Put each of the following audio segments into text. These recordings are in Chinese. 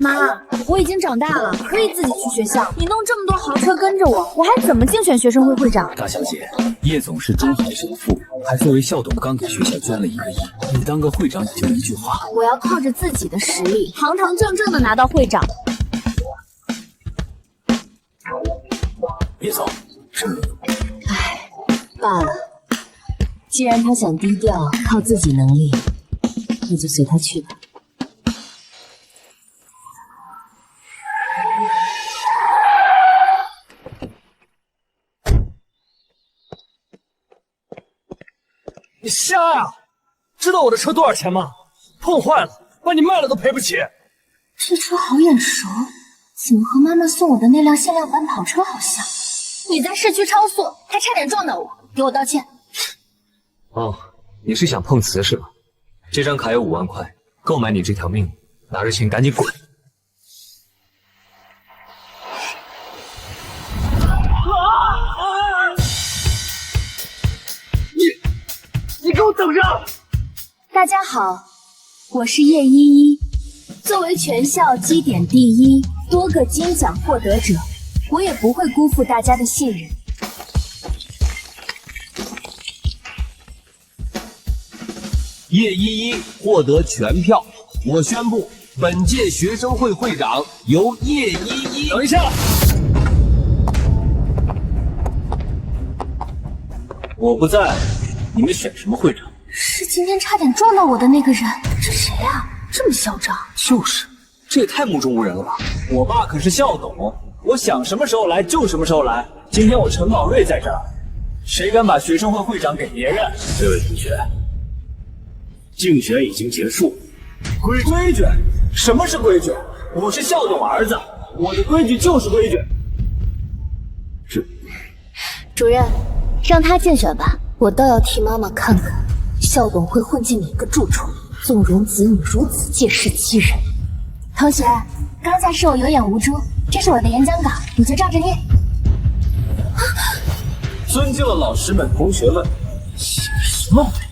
妈，我已经长大了，可以自己去学校。你弄这么多豪车跟着我，我还怎么竞选学生会会长？大小姐，叶总是中海首富，还作为校董刚给学校捐了1个亿，你当个会长也就一句话。我要靠着自己的实力，堂堂正正的拿到会长。叶总，唉，罢了。既然他想低调，靠自己能力，那就随他去吧。你瞎呀！知道我的车多少钱吗？碰坏了，把你卖了都赔不起。这车好眼熟，怎么和妈妈送我的那辆限量版跑车好像？你在市区超速，还差点撞到我，给我道歉。哦，你是想碰瓷是吧？这张卡有5万块，购买你这条命，拿着钱赶紧滚！你给我等着！大家好，我是叶依依。作为全校绩点第1、多个金奖获得者，我也不会辜负大家的信任。叶依依获得全票，我宣布本届学生会会长由叶依依。等一下，我不在，你们选什么会长？是今天差点撞到我的那个人，这谁呀？这么嚣张？就是，这也太目中无人了吧！我爸可是校董，我想什么时候来就什么时候来。今天我陈宝瑞在这儿，谁敢把学生会会长给别人？这位同学，竞选已经结束。规矩？什么是规矩？我是校董儿子，我的规矩就是规矩。主任，让他竞选吧，我倒要替妈妈看看，校董会混进哪个蛀虫，纵容子女如此借势欺人。同学，刚才是我有眼无珠，这是我的演讲稿，你就照着念。尊敬的老师们、同学们，写什么玩意儿？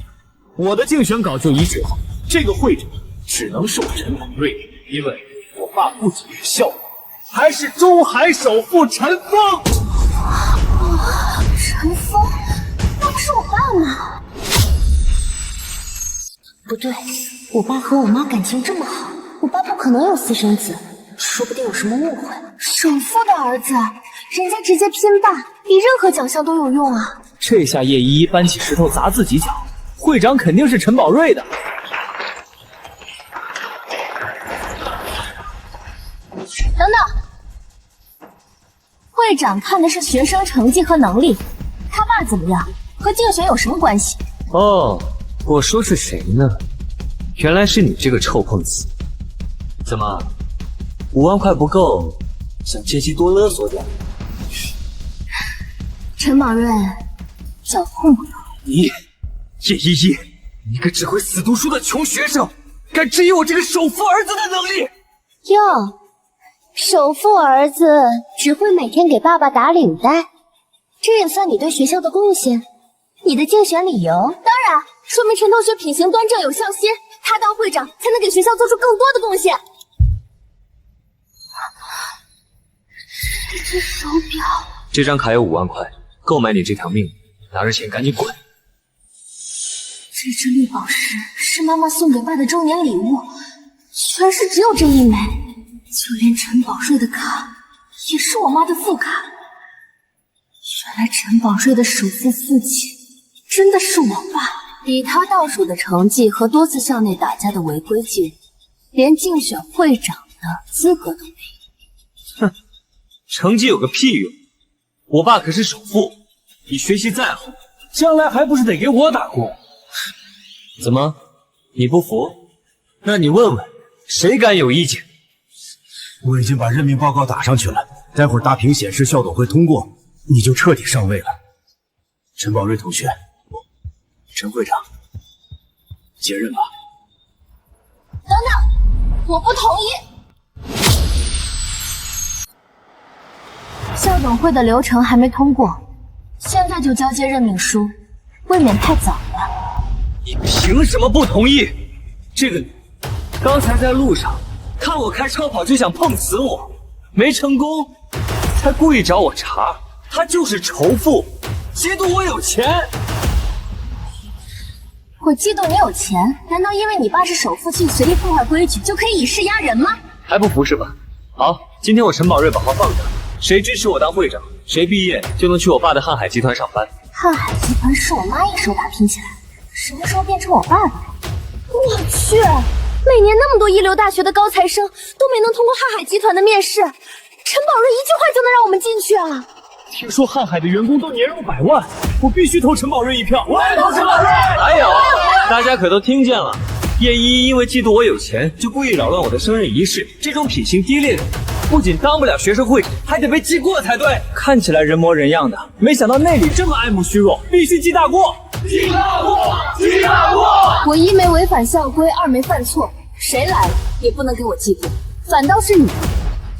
我的竞选稿就一句话：这个会长只能是我陈宝瑞，因为我爸不仅是校董，还是中海首富陈峰。陈峰，那不是我爸吗？不对，我爸和我妈感情这么好，我爸不可能有私生子，说不定有什么误会。首富的儿子，人家直接拼爸，比任何奖项都有用啊！这下叶依依搬起石头砸自己脚，会长肯定是陈宝瑞的。等等，会长看的是学生成绩和能力，他爸怎么样和竞选有什么关系？哦，我说是谁呢？原来是你这个臭碰瓷！怎么，5万块不够，想借机多勒索点？陈宝瑞，脚痛不痛？你，叶依依，你个只会死读书的穷学生，敢质疑我这个首富儿子的能力？哟，首富儿子只会每天给爸爸打领带，这也算你对学校的贡献？你的竞选理由？当然，说明陈同学品行端正有孝心，他当会长才能给学校做出更多的贡献。这只手表，这张卡有5万块，购买你这条命，拿着钱赶紧滚！这只绿宝石是妈妈送给爸的周年礼物，全市只有这一枚，就连陈宝瑞的卡也是我妈的副卡。原来陈宝瑞的首富父亲真的是我爸。以他倒数的成绩和多次校内打架的违规记录，连竞选会长的资格都没有。哼，成绩有个屁用！我爸可是首富，你学习再好，将来还不是得给我打工？怎么，你不服？那你问问，谁敢有意见？我已经把任命报告打上去了，待会儿大屏显示校董会通过，你就彻底上位了。陈宝瑞同学，陈会长，接任吧。等等，我不同意。校董会的流程还没通过，现在就交接任命书，未免太早了。你凭什么不同意？这个女，刚才在路上看我开超跑就想碰死我，没成功，才故意找我茬。他就是仇富，嫉妒我有钱。我嫉妒你有钱，难道因为你爸是首富，就随意破坏规矩，就可以以势压人吗？还不服是吧？好，今天我陈宝瑞把话放这，谁支持我当会长，谁毕业就能去我爸的瀚海集团上班。瀚海集团是我妈一手打拼起来，什么时候变成我爸的？我去，每年那么多一流大学的高材生都没能通过瀚海集团的面试，陈宝瑞一句话就能让我们进去啊！听说瀚海的员工都年入100万，我必须投陈宝瑞一票。我也投陈宝瑞。还有，大家可都听见了，叶依依因为嫉妒我有钱，就故意扰乱我的生日仪式。这种品行低劣的人，不仅当不了学生会长，还得被记过才对。看起来人模人样的，没想到内里这么爱慕虚荣，必须记大过。记大过，记大过！我一没违反校规，二没犯错，谁来了也不能给我记过。反倒是你，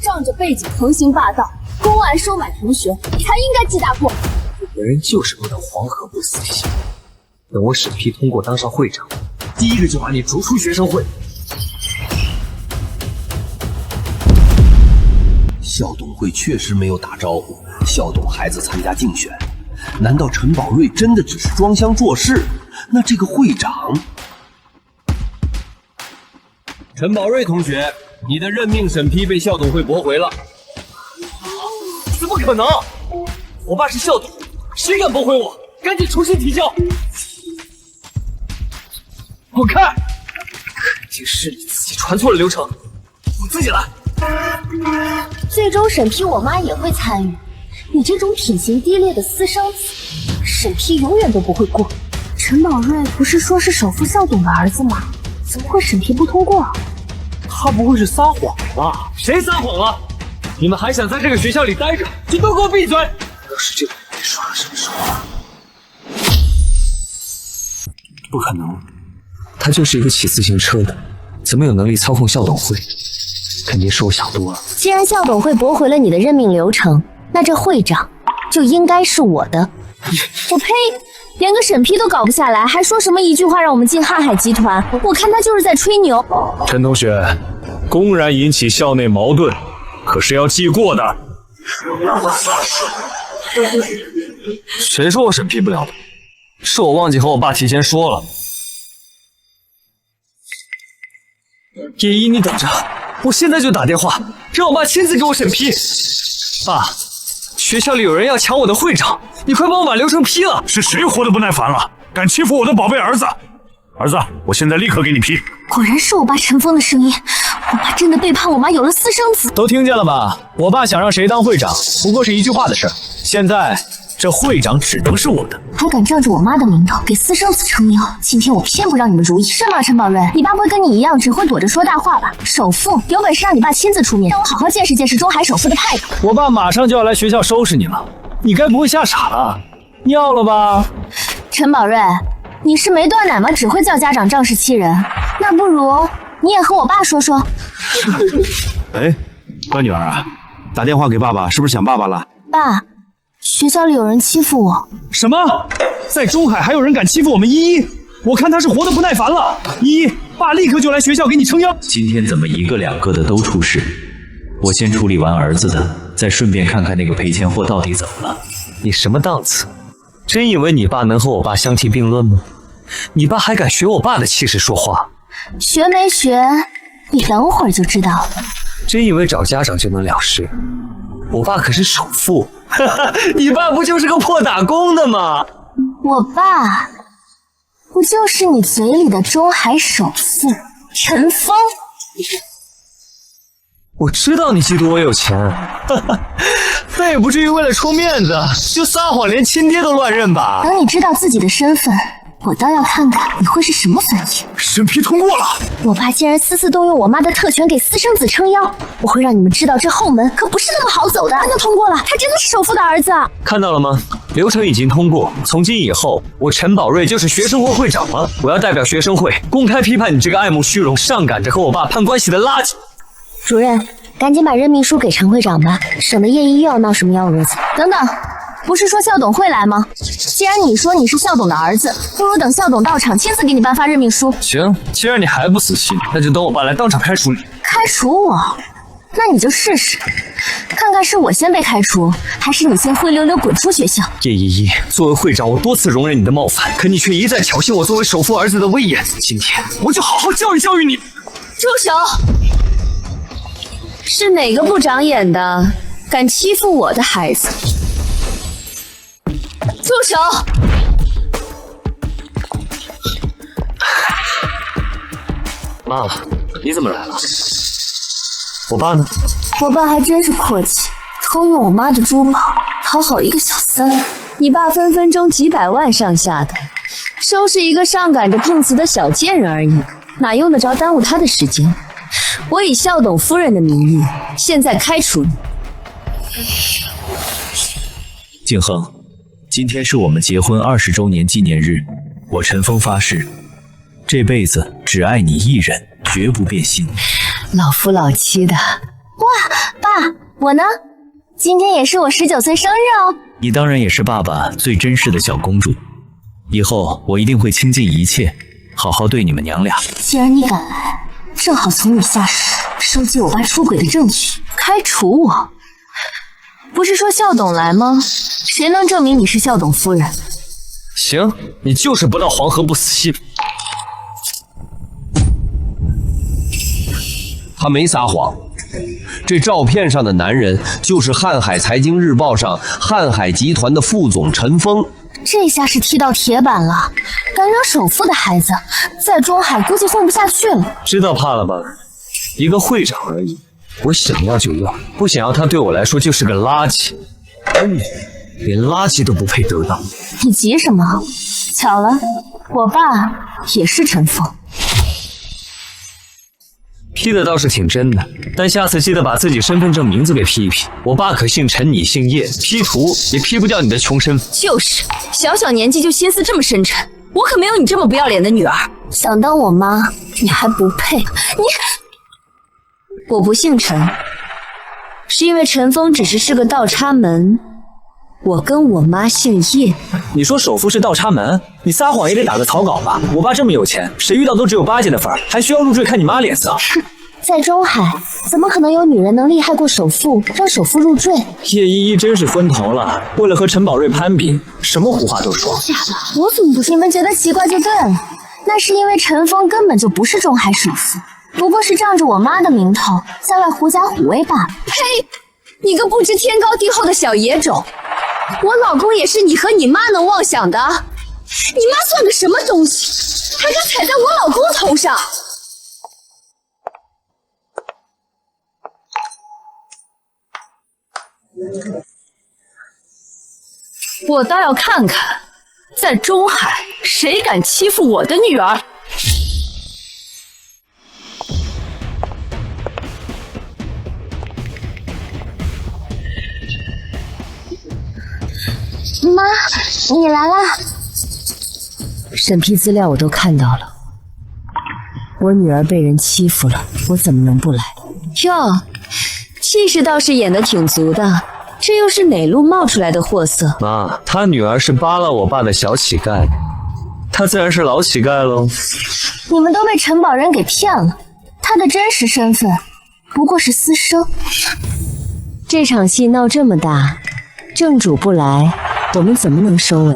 仗着背景横行霸道，公然收买同学，你才应该记大过。有的人就是不能黄河不死心。等我审批通过当上会长，第一个就把你逐出学生会。校董会确实没有打招呼，校董孩子参加竞选，难道陈宝瑞真的只是装腔作势？那这个会长，陈宝瑞同学，你的任命审批被校董会驳回了。怎么可能？我爸是校董，谁敢驳回我？赶紧重新提交！滚开！肯定是你自己传错了流程，我自己来。最终审批我妈也会参与，你这种品行低劣的私生子，审批永远都不会过。陈宝瑞不是说是首富校董的儿子吗？怎么会审批不通过？他不会是撒谎吧？谁撒谎了？你们还想在这个学校里待着，就都给我闭嘴！要是这个没说了什么说话？不可能，他就是一个骑自行车的，怎么有能力操控校董会？肯定是我想多了。既然校董会驳回了你的任命流程，那这会长就应该是我的。我呸！连个审批都搞不下来，还说什么一句话让我们进瀚海集团？我看他就是在吹牛。陈同学，公然引起校内矛盾，可是要记过的。谁说我审批不了的？是我忘记和我爸提前说了。叶一，你等着，我现在就打电话，让我爸亲自给我审批。爸，学校里有人要抢我的会长，你快帮我把流程批了。是谁活得不耐烦了？敢欺负我的宝贝儿子？儿子，我现在立刻给你批。果然是我爸尘封的声音，我爸真的背叛我妈，有了私生子。都听见了吧？我爸想让谁当会长，不过是一句话的事儿。现在这会长只能是我的。还敢仗着我妈的名头给私生子撑腰，今天我偏不让你们如意。是吗，陈宝瑞？你爸不会跟你一样只会躲着说大话吧？首富有本事让你爸亲自出面，让我好好见识见识中海首富的态度。我爸马上就要来学校收拾你了，你该不会吓傻了？尿了吧？陈宝瑞，你是没断奶吗？只会叫家长仗势欺人？那不如你也和我爸说说。哎，乖女儿啊，打电话给爸爸，是不是想爸爸了？爸，学校里有人欺负我。什么？在中海还有人敢欺负我们依依？我看他是活得不耐烦了。依依，爸立刻就来学校给你撑腰。今天怎么一个两个的都出事？我先处理完儿子的，再顺便看看那个赔钱货到底怎么了。你什么档次？真以为你爸能和我爸相提并论吗？你爸还敢学我爸的气势说话？学没学？你等会儿就知道了。真以为找家长就能了事？我爸可是首富，你爸不就是个破打工的吗？我爸不就是你嘴里的中海首富陈峰？我知道你嫉妒我有钱，但也不至于为了充面子就撒谎，连亲爹都乱认吧？等你知道自己的身份，我倒要看看你会是什么反应。审批通过了，我爸竟然私自动用我妈的特权给私生子撑腰，我会让你们知道这后门可不是那么好走的。他就通过了，他真的是首富的儿子。看到了吗？流程已经通过，从今以后，我陈宝瑞就是学生会会长了。我要代表学生会公开批判你这个爱慕虚荣、上赶着和我爸攀关系的垃圾。主任，赶紧把任命书给陈会长吧，省得叶一又要闹什么幺蛾子。等等，不是说校董会来吗？既然你说你是校董的儿子，不如等校董到场亲自给你颁发任命书。行，既然你还不死心，那就等我爸来当场开除你。开除我？那你就试试，看看是我先被开除，还是你先灰溜溜滚出学校。叶依依，作为会长，我多次容忍你的冒犯，可你却一再挑衅我作为首富儿子的威严。今天我就好好教育教育你。住手！是哪个不长眼的敢欺负我的孩子？住手！妈，你怎么来了？我爸呢？我爸还真是阔气，偷用我妈的珠宝讨好一个小三。你爸分分钟几百万上下的，收拾一个上赶着碰瓷的小贱人而已，哪用得着耽误他的时间？我以校董夫人的名义，现在开除你。景恒，今天是我们结婚20周年纪念日，我陈峰发誓，这辈子只爱你一人，绝不变心。老夫老妻的。哇，爸，我呢？今天也是我19岁生日哦。你当然也是爸爸最珍视的小公主，以后我一定会倾尽一切，好好对你们娘俩。既然你敢来，正好从你下手收集我爸出轨的证据，开除我。不是说校董来吗？谁能证明你是校董夫人？行，你就是不到黄河不死心。他没撒谎，这照片上的男人就是瀚海财经日报上瀚海集团的副总陈峰。这下是踢到铁板了，敢惹首富的孩子，在中海估计混不下去了。知道怕了吧？一个会长而已，我想要就要，不想要他对我来说就是个垃圾，而你连垃圾都不配得到。你急什么？巧了，我爸也是陈峰。P 的倒是挺真的，但下次记得把自己身份证名字给 P 一 P。我爸可姓陈，你姓叶，P 图也 P 不掉你的穷身份。就是小小年纪就心思这么深沉，我可没有你这么不要脸的女儿。想当我妈，你还不配。我不姓陈，是因为陈峰只是个倒插门。我跟我妈姓叶。你说首富是倒插门？你撒谎也得打个草稿吧？我爸这么有钱，谁遇到都只有8件的份儿，还需要入赘看你妈脸色？在中海，怎么可能有女人能厉害过首富，让首富入赘？叶依依真是昏头了，为了和陈宝瑞攀比，什么胡话都说。假的，我怎么不信？你们觉得奇怪就对了。那是因为陈峰根本就不是中海首富，不过是仗着我妈的名头，在外狐假虎威罢了。呸！你个不知天高地厚的小野种！我老公也是你和你妈能妄想的。你妈算个什么东西，还敢踩在我老公头上？我倒要看看，在中海谁敢欺负我的女儿。妈，你来啦！审批资料我都看到了，我女儿被人欺负了，我怎么能不来？哟，气势倒是演得挺足的，这又是哪路冒出来的货色？妈，他女儿是扒了我爸的小乞丐，他自然是老乞丐喽。你们都被陈宝仁给骗了，他的真实身份不过是私生。这场戏闹这么大，正主不来，我们怎么能收尾？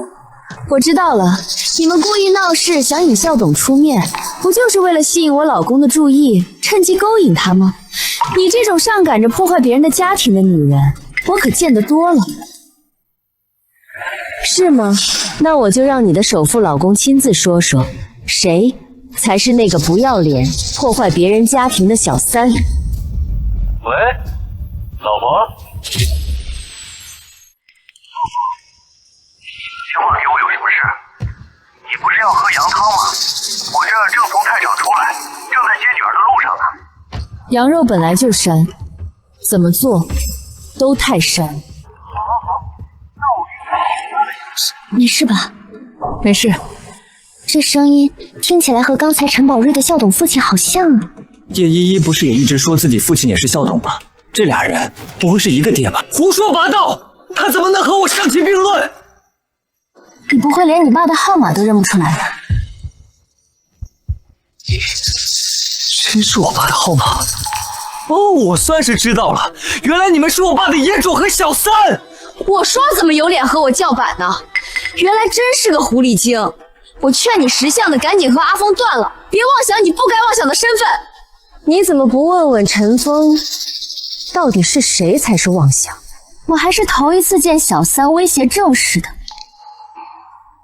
我知道了，你们故意闹事，想引校董出面，不就是为了吸引我老公的注意，趁机勾引他吗？你这种上赶着破坏别人的家庭的女人，我可见得多了。是吗？那我就让你的首富老公亲自说说，谁才是那个不要脸、破坏别人家庭的小三。喂，老婆。电话给我有什么事？你不是要喝羊汤吗？我这正从菜场出来，正在接女儿的路上呢。羊肉本来就膻，怎么做都太膻。没事吧？没事。这声音听起来和刚才陈宝瑞的校董父亲好像啊。叶依依不是也一直说自己父亲也是校董吗？这俩人不会是一个爹吧？胡说八道！他怎么能和我相提并论？你不会连你爸的号码都认不出来吧？真是我爸的号码？哦，我算是知道了，原来你们是我爸的野种和小三。我说怎么有脸和我叫板呢？原来真是个狐狸精！我劝你识相的赶紧和阿峰断了，别妄想你不该妄想的身份。你怎么不问问陈峰，到底是谁才是妄想？我还是头一次见小三威胁正式的。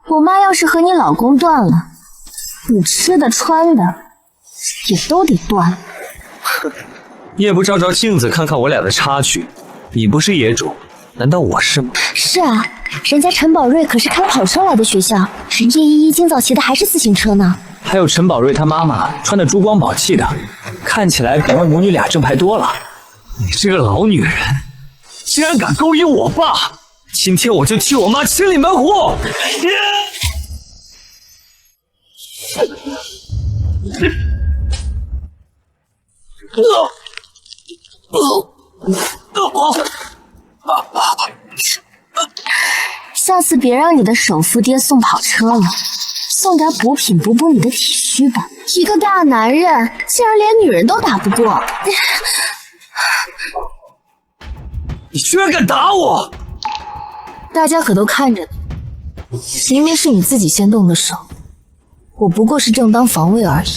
我妈要是和你老公断了，你吃的穿的也都得断了。你也不照照镜子看看我俩的差距，你不是野种，难道我是吗？是啊，人家陈宝瑞可是开跑车来的学校，叶依依今早骑的还是自行车呢。还有陈宝瑞他妈妈穿的珠光宝气的，看起来比我母女俩正牌多了。你这个老女人，竟然敢勾引我爸！今天我就替我妈清理门户！下次别让你的首富爹送跑车了，送点补品补补你的体虚吧。一个大男人竟然连女人都打不过，你居然敢打我！大家可都看着呢，明明是你自己先动的手，我不过是正当防卫而已。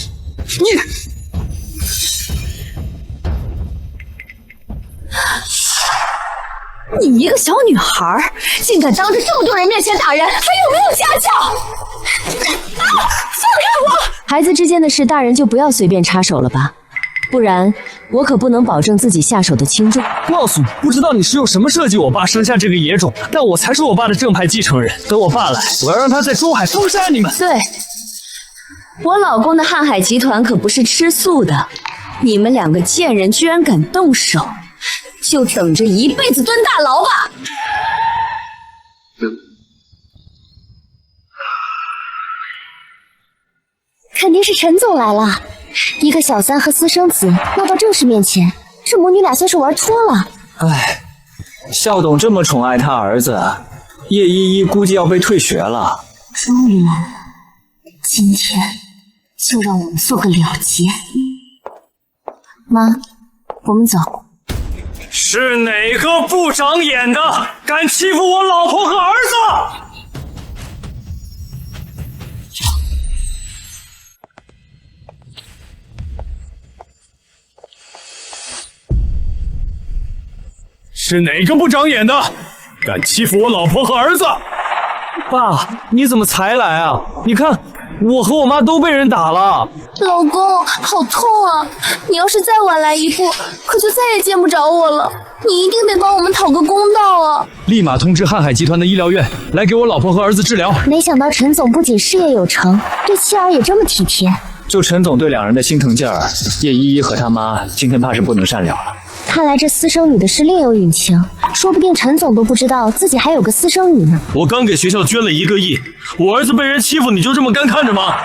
你一个小女孩，竟敢当着这么多人面前打人，还有没有家教？放开我！孩子之间的事，大人就不要随便插手了吧，不然我可不能保证自己下手的轻重。告诉你，不知道你是用什么设计我爸生下这个野种，但我才是我爸的正牌继承人。等我爸来，我要让他在中海封杀你们。对，我老公的瀚海集团可不是吃素的，你们两个贱人居然敢动手，就等着一辈子蹲大牢吧！肯定是陈总来了，一个小三和私生子闹到正式面前，这母女俩算是玩脱了。唉，校董这么宠爱他儿子，叶依依估计要被退学了。终于来了，今天就让我们做个了结。妈，我们走。是哪个不长眼的敢欺负我老婆和儿子？是哪个不长眼的敢欺负我老婆和儿子？爸，你怎么才来啊？你看，我和我妈都被人打了。老公，好痛啊！你要是再晚来一步，可就再也见不着我了。你一定得帮我们讨个公道啊！立马通知瀚海集团的医疗院来给我老婆和儿子治疗。没想到陈总不仅事业有成，对妻儿也这么体贴。就陈总对两人的心疼劲儿，叶依依和他妈今天怕是不能善了了。看来这私生女的事另有隐情，说不定陈总都不知道自己还有个私生女呢。我刚给学校捐了1个亿，我儿子被人欺负，你就这么干看着吗？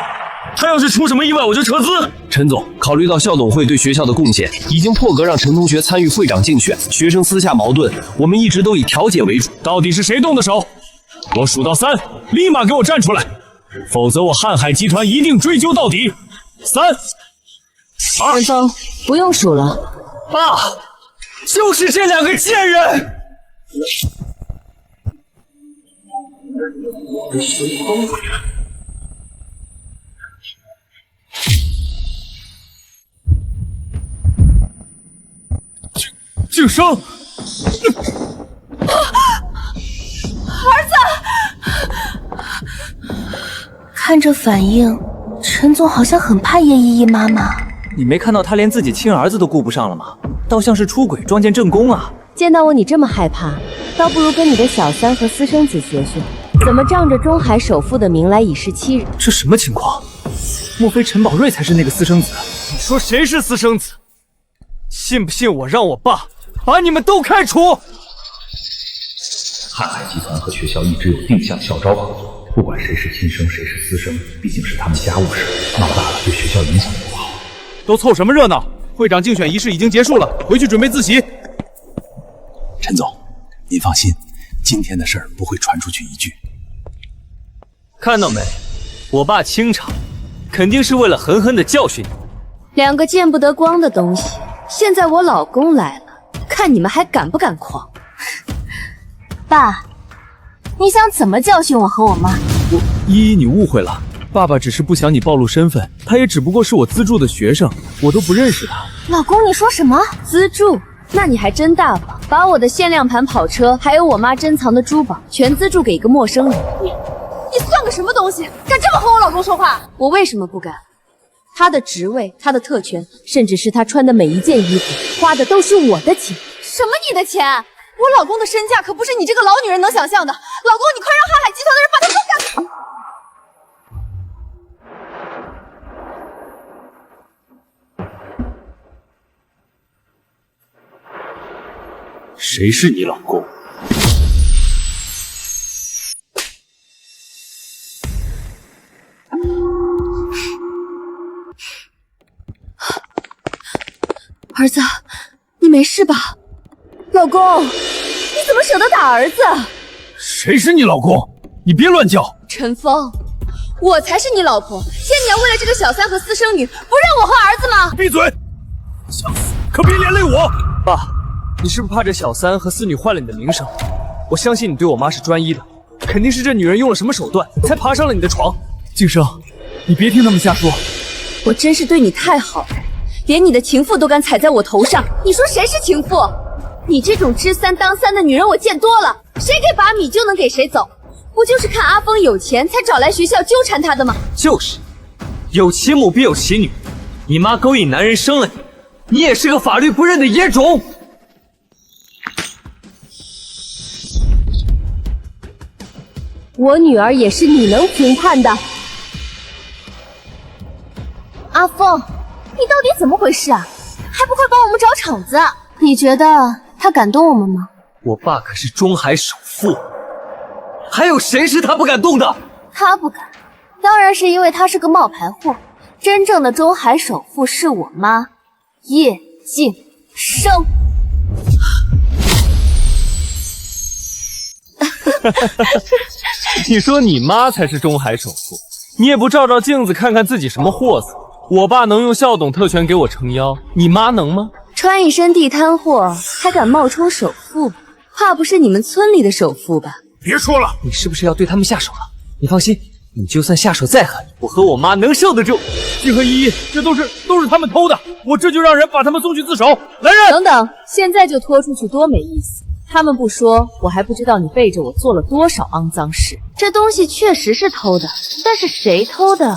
他要是出什么意外，我就撤资。陈总，考虑到校董会对学校的贡献，已经破格让陈同学参与会长竞选。学生私下矛盾，我们一直都以调解为主。到底是谁动的手？我数到3，立马给我站出来，否则我瀚海集团一定追究到底。3、2。陈峰，不用数了。爸，就是这两个贱人！静生，儿子，看这反应，陈总好像很怕叶依依妈妈。你没看到他连自己亲儿子都顾不上了吗？倒像是出轨撞见正宫啊！见到我你这么害怕，倒不如跟你的小三和私生子学学，怎么仗着中海首富的名来以势欺人。这什么情况？莫非陈宝瑞才是那个私生子？你说谁是私生子？信不信我让我爸把你们都开除？瀚海集团和学校一直有定向校招合作，不管谁是亲生谁是私生，毕竟是他们家务事，闹大了对学校影响不好。都凑什么热闹？会长竞选仪式已经结束了，回去准备自习。陈总，您放心，今天的事儿不会传出去一句。看到没，我爸清场，肯定是为了狠狠的教训你。两个见不得光的东西，现在我老公来了，看你们还敢不敢狂？爸，你想怎么教训我和我妈？依依，你误会了，爸爸只是不想你暴露身份，他也只不过是我资助的学生，我都不认识他。老公，你说什么？资助？那你还真大方，把我的限量盘跑车，还有我妈珍藏的珠宝，全资助给一个陌生人。你算个什么东西，敢这么和我老公说话？我为什么不敢？他的职位，他的特权，甚至是他穿的每一件衣服，花的都是我的钱。什么你的钱？我老公的身价可不是你这个老女人能想象的。老公，你快让瀚海集团的人把他都赶走！谁是你老公？儿子，你没事吧？老公，你怎么舍得打儿子？谁是你老公？你别乱叫！陈峰，我才是你老婆，千年为了这个小三和私生女，不认我和儿子吗？闭嘴！想死可别连累我！爸，你是不是怕这小三和私女坏了你的名声？我相信你对我妈是专一的，肯定是这女人用了什么手段，才爬上了你的床。静生，你别听他们瞎说。我真是对你太好了，连你的情妇都敢踩在我头上。你说谁是情妇？你这种知三当三的女人我见多了，谁给把米就能给谁走。不就是看阿峰有钱才找来学校纠缠他的吗？就是，有其母必有其女。你妈勾引男人生了你，你也是个法律不认的野种。我女儿也是你能评判的。阿峰，你到底怎么回事啊？还不快帮我们找场子？你觉得他敢动我们吗？我爸可是中海首富，还有谁是他不敢动的？他不敢，当然是因为他是个冒牌货。真正的中海首富是我妈叶静生。你说你妈才是中海首富，你也不照照镜子看看自己什么货色？我爸能用校董特权给我撑腰，你妈能吗？穿一身地摊货还敢冒充首富，怕不是你们村里的首富吧？别说了，你是不是要对他们下手了？你放心，你就算下手再狠，我和我妈能受得住。静和依依，这都是他们偷的，我这就让人把他们送去自首。来人！等等，现在就拖出去多没意思。他们不说，我还不知道你背着我做了多少肮脏事。这东西确实是偷的，但是谁偷的，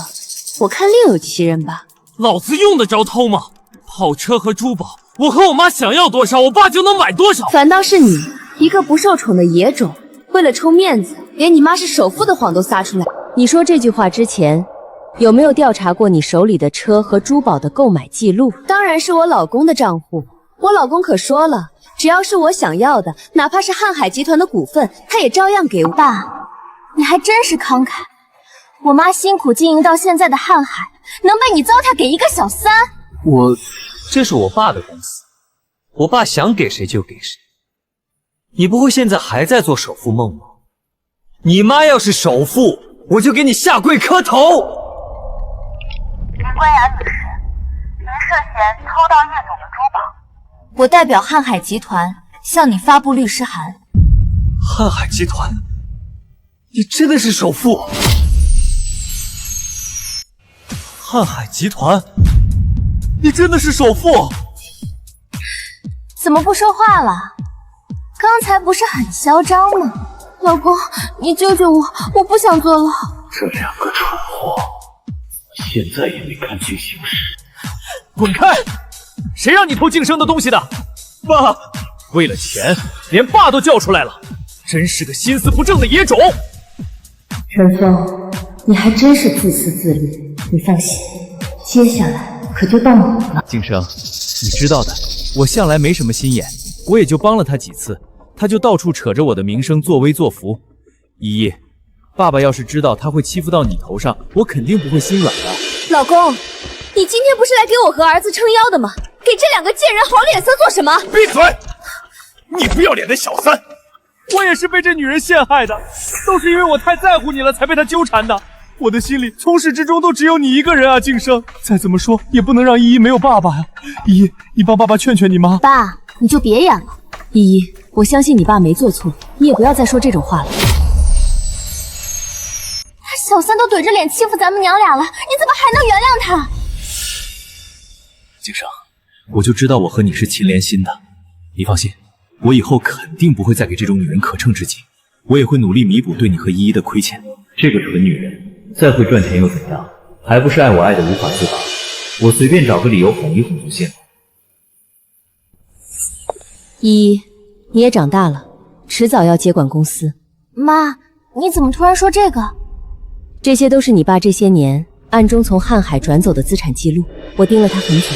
我看另有其人吧。老子用得着偷吗？跑车和珠宝，我和我妈想要多少，我爸就能买多少。反倒是你，一个不受宠的野种，为了充面子，连你妈是首富的谎都撒出来。你说这句话之前，有没有调查过你手里的车和珠宝的购买记录？当然是我老公的账户。我老公可说了，只要是我想要的，哪怕是瀚海集团的股份，他也照样给我。爸，你还真是慷慨。我妈辛苦经营到现在的瀚海，能被你糟蹋给一个小三？这是我爸的公司，我爸想给谁就给谁。你不会现在还在做首富梦吗？你妈要是首富，我就给你下跪磕头。林关雅女士，您涉嫌偷盗叶总的珠宝。我代表瀚海集团向你发布律师函。瀚海集团，你真的是首富？瀚海集团，你真的是首富？怎么不说话了？刚才不是很嚣张吗？老公，你救救我，我不想坐牢。这两个蠢货，现在也没看清形势。滚开！谁让你偷静生的东西的？爸，为了钱，连爸都叫出来了，真是个心思不正的野种。陈峰，你还真是自私自利。你放心，接下来可就到你了。静生，你知道的，我向来没什么心眼，我也就帮了他几次，他就到处扯着我的名声作威作福。依依，爸爸要是知道他会欺负到你头上，我肯定不会心软的。老公，你今天不是来给我和儿子撑腰的吗？给这两个贱人好脸色做什么？闭嘴！你不要脸的小三，我也是被这女人陷害的，都是因为我太在乎你了才被她纠缠的。我的心里从始至终都只有你一个人啊，晋升。再怎么说也不能让依依没有爸爸呀。依依，你帮爸爸劝劝你妈。爸，你就别演了。依依，我相信你爸没做错，你也不要再说这种话了。小三都怼着脸欺负咱们娘俩了，你怎么还能原谅他？晋升，我就知道我和你是秦连心的，你放心，我以后肯定不会再给这种女人可乘之机，我也会努力弥补对你和依依的亏欠。这个蠢女人，再会赚钱又怎样？还不是爱我爱的无法自拔。我随便找个理由哄一哄就行。依依，你也长大了，迟早要接管公司。妈，你怎么突然说这个？这些都是你爸这些年暗中从瀚海转走的资产记录，我盯了他很久，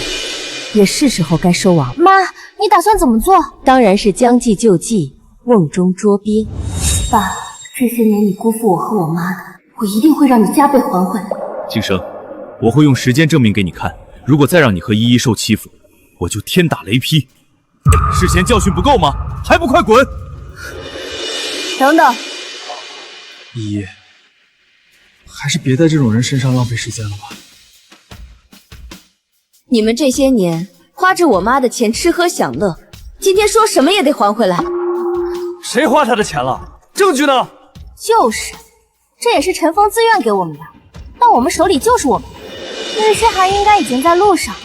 也是时候该收网。妈，你打算怎么做？当然是将计就计，瓮中捉鳖。爸，这些年你辜负我和我妈的，我一定会让你加倍还回来。晋升，我会用时间证明给你看，如果再让你和依依受欺负，我就天打雷劈。事前教训不够吗？还不快滚！等等，依依，还是别在这种人身上浪费时间了吧。你们这些年花着我妈的钱吃喝享乐，今天说什么也得还回来。谁花他的钱了？证据呢？就是，这也是陈峰自愿给我们的，到我们手里就是我们的。日期还应该已经在路上，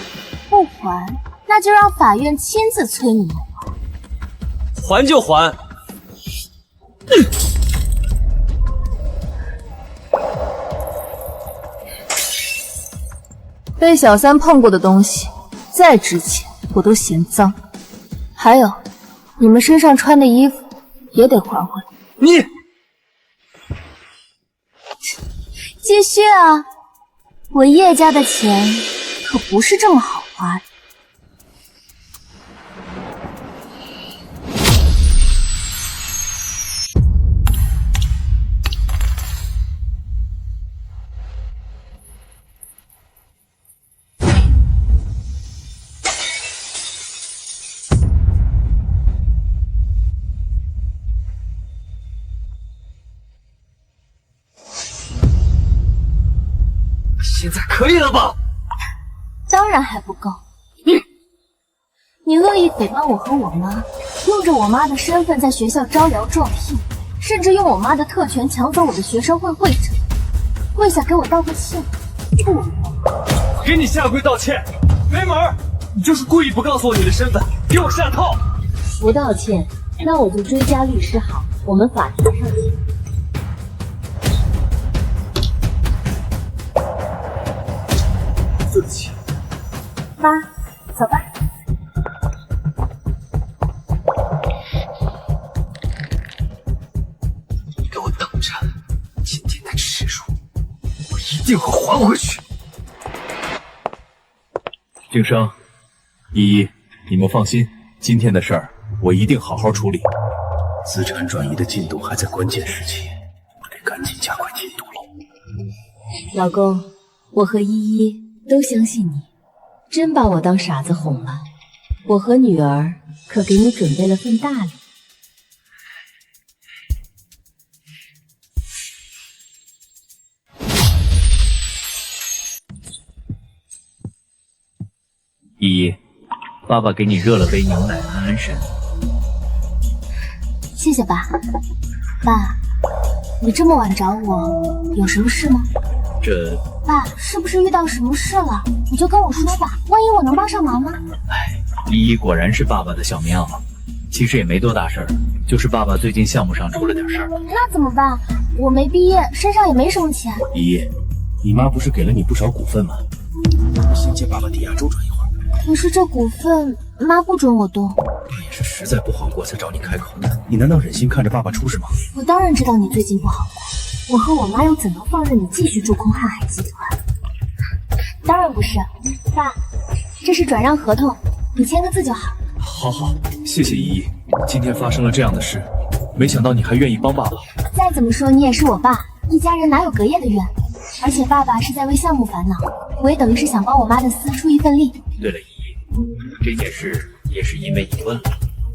不还，那就让法院亲自催你们还。还就还。被小三碰过的东西，再值钱我都嫌脏。还有，你们身上穿的衣服也得还回来。你继续啊！我叶家的钱可不是这么好花的。现在可以了吧？当然还不够。你恶意诽谤我和我妈，用着我妈的身份在学校招摇撞骗，甚至用我妈的特权抢走我的学生会会长，跪下给我道个歉。不，我给你下跪道歉，没门儿！你就是故意不告诉我你的身份，给我下套。不道歉，那我就追加律师函，我们法庭上见。对不起，妈，走吧。你给我等着，今天的耻辱，我一定会还回去。晋升，依依，你们放心，今天的事儿我一定好好处理。资产转移的进度还在关键时期，我得赶紧加快进度了。老公，我和依依都相信你，真把我当傻子哄了。我和女儿可给你准备了份大礼。依依，爸爸给你热了杯牛奶安安神。谢谢爸。爸，你这么晚找我，有什么事吗？这……爸，是不是遇到什么事了？你就跟我说吧，万一我能帮上忙呢？哎，依依果然是爸爸的小棉袄。其实也没多大事儿，就是爸爸最近项目上出了点事儿。那怎么办？我没毕业，身上也没什么钱。依依，你妈不是给了你不少股份吗？先借爸爸抵押周转一会儿。可是这股份妈不准我动。爸也是实在不好过才找你开口的，你难道忍心看着爸爸出事吗？我当然知道你最近不好过，我和我妈又怎能放任你继续驻空瀚海集团？当然不是，爸，这是转让合同，你签个字就好。好好，谢谢依依。今天发生了这样的事，没想到你还愿意帮爸爸。再怎么说你也是我爸，一家人哪有隔夜的怨？而且爸爸是在为项目烦恼，我也等于是想帮我妈的私出一份力。对了，依依，这件事也是因为你问了，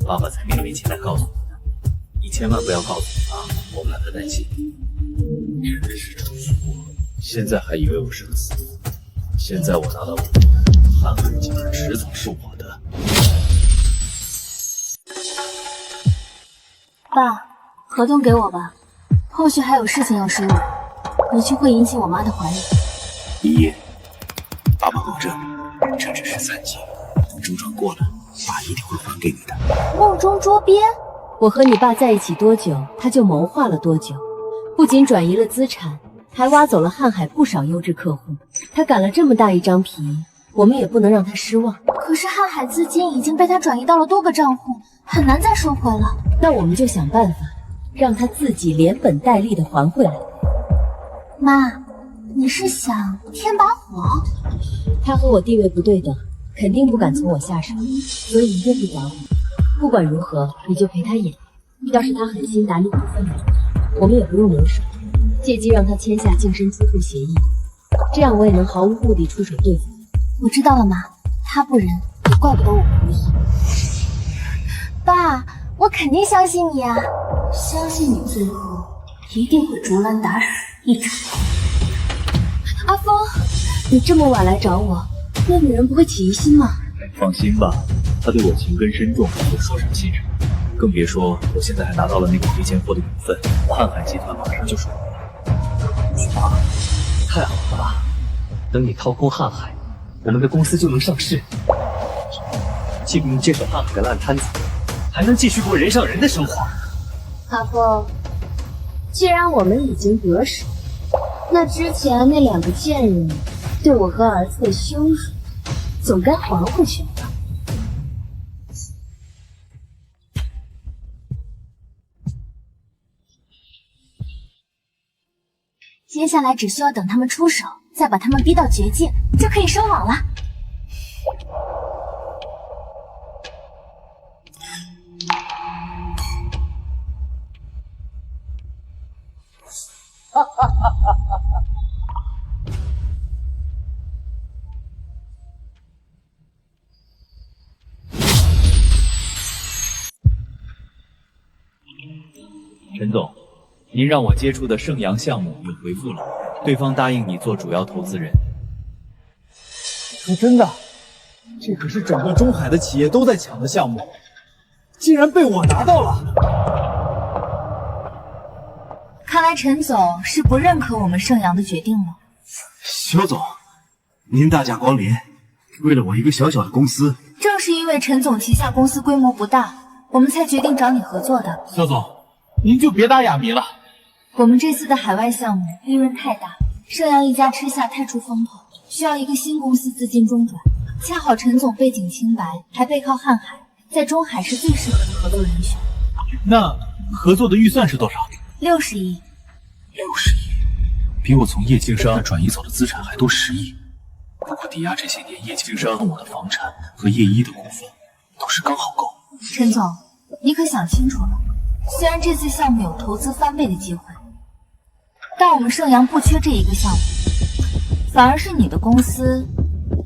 爸爸才勉为其难告诉你的。以前千万不要告诉他，我怕他担心。真是蠢货，现在还以为我是个死物，现在我拿到汉海集团迟早是我的。爸，合同给我吧，后续还有事情要处理，回去会引起我妈的怀疑。依依，爸爸保证，这只是3级，等周转过了，爸一定会还给你的。梦中捉鳖？我和你爸在一起多久，他就谋划了多久，不仅转移了资产，还挖走了瀚海不少优质客户。他赶了这么大一张皮，我们也不能让他失望。可是瀚海资金已经被他转移到了多个账户，很难再收回了。那我们就想办法，让他自己连本带利的还回来。妈，你是想添把火？他和我地位不对等，肯定不敢从我下手，所以一定会找我。不管如何，你就陪他演。要是他狠心打你股份了，我们也不用留手，借机让他签下净身出户协议，这样我也能毫无顾忌出手对付他。我知道了，妈。他不仁，也怪不得我无义。爸，我肯定相信你啊！相信你最后一定会竹篮打水一场空。阿峰，你这么晚来找我，那女人不会起疑心吗？放心吧，他对我情根深重，我说什么信什么。更别说我现在还拿到了那个黑钱货的股份，瀚海集团马上就是我的。许妈，太好了吧？等你掏空瀚海，我们的公司就能上市，既不用接手瀚海的烂摊子，还能继续过人上人的生活。阿峰，既然我们已经得手，那之前那2个贱人对我和儿子的羞辱，总该还回去了吧？接下来只需要等他们出手，再把他们逼到绝境，就可以收网了。陈总，您让我接触的盛阳项目有回复了，对方答应你做主要投资人。说真的，这可是整个中海的企业都在抢的项目，竟然被我拿到了。看来陈总是不认可我们盛阳的决定了。肖总，您大驾光临，为了我一个小小的公司，正是因为陈总旗下公司规模不大，我们才决定找你合作的。肖总，您就别打哑谜了。我们这次的海外项目利润太大，盛阳一家吃下太出风头，需要一个新公司资金中转。恰好陈总背景清白，还背靠瀚海，在中海是最适合的合作人选。那合作的预算是多少？60亿。60亿，比我从叶经商转移走的资产还多10亿。不过抵押这些年叶经商我的房产和叶一的股份都是刚好够。陈总，你可想清楚了，虽然这次项目有投资翻倍的机会，但我们盛阳不缺这一个项目，反而是你的公司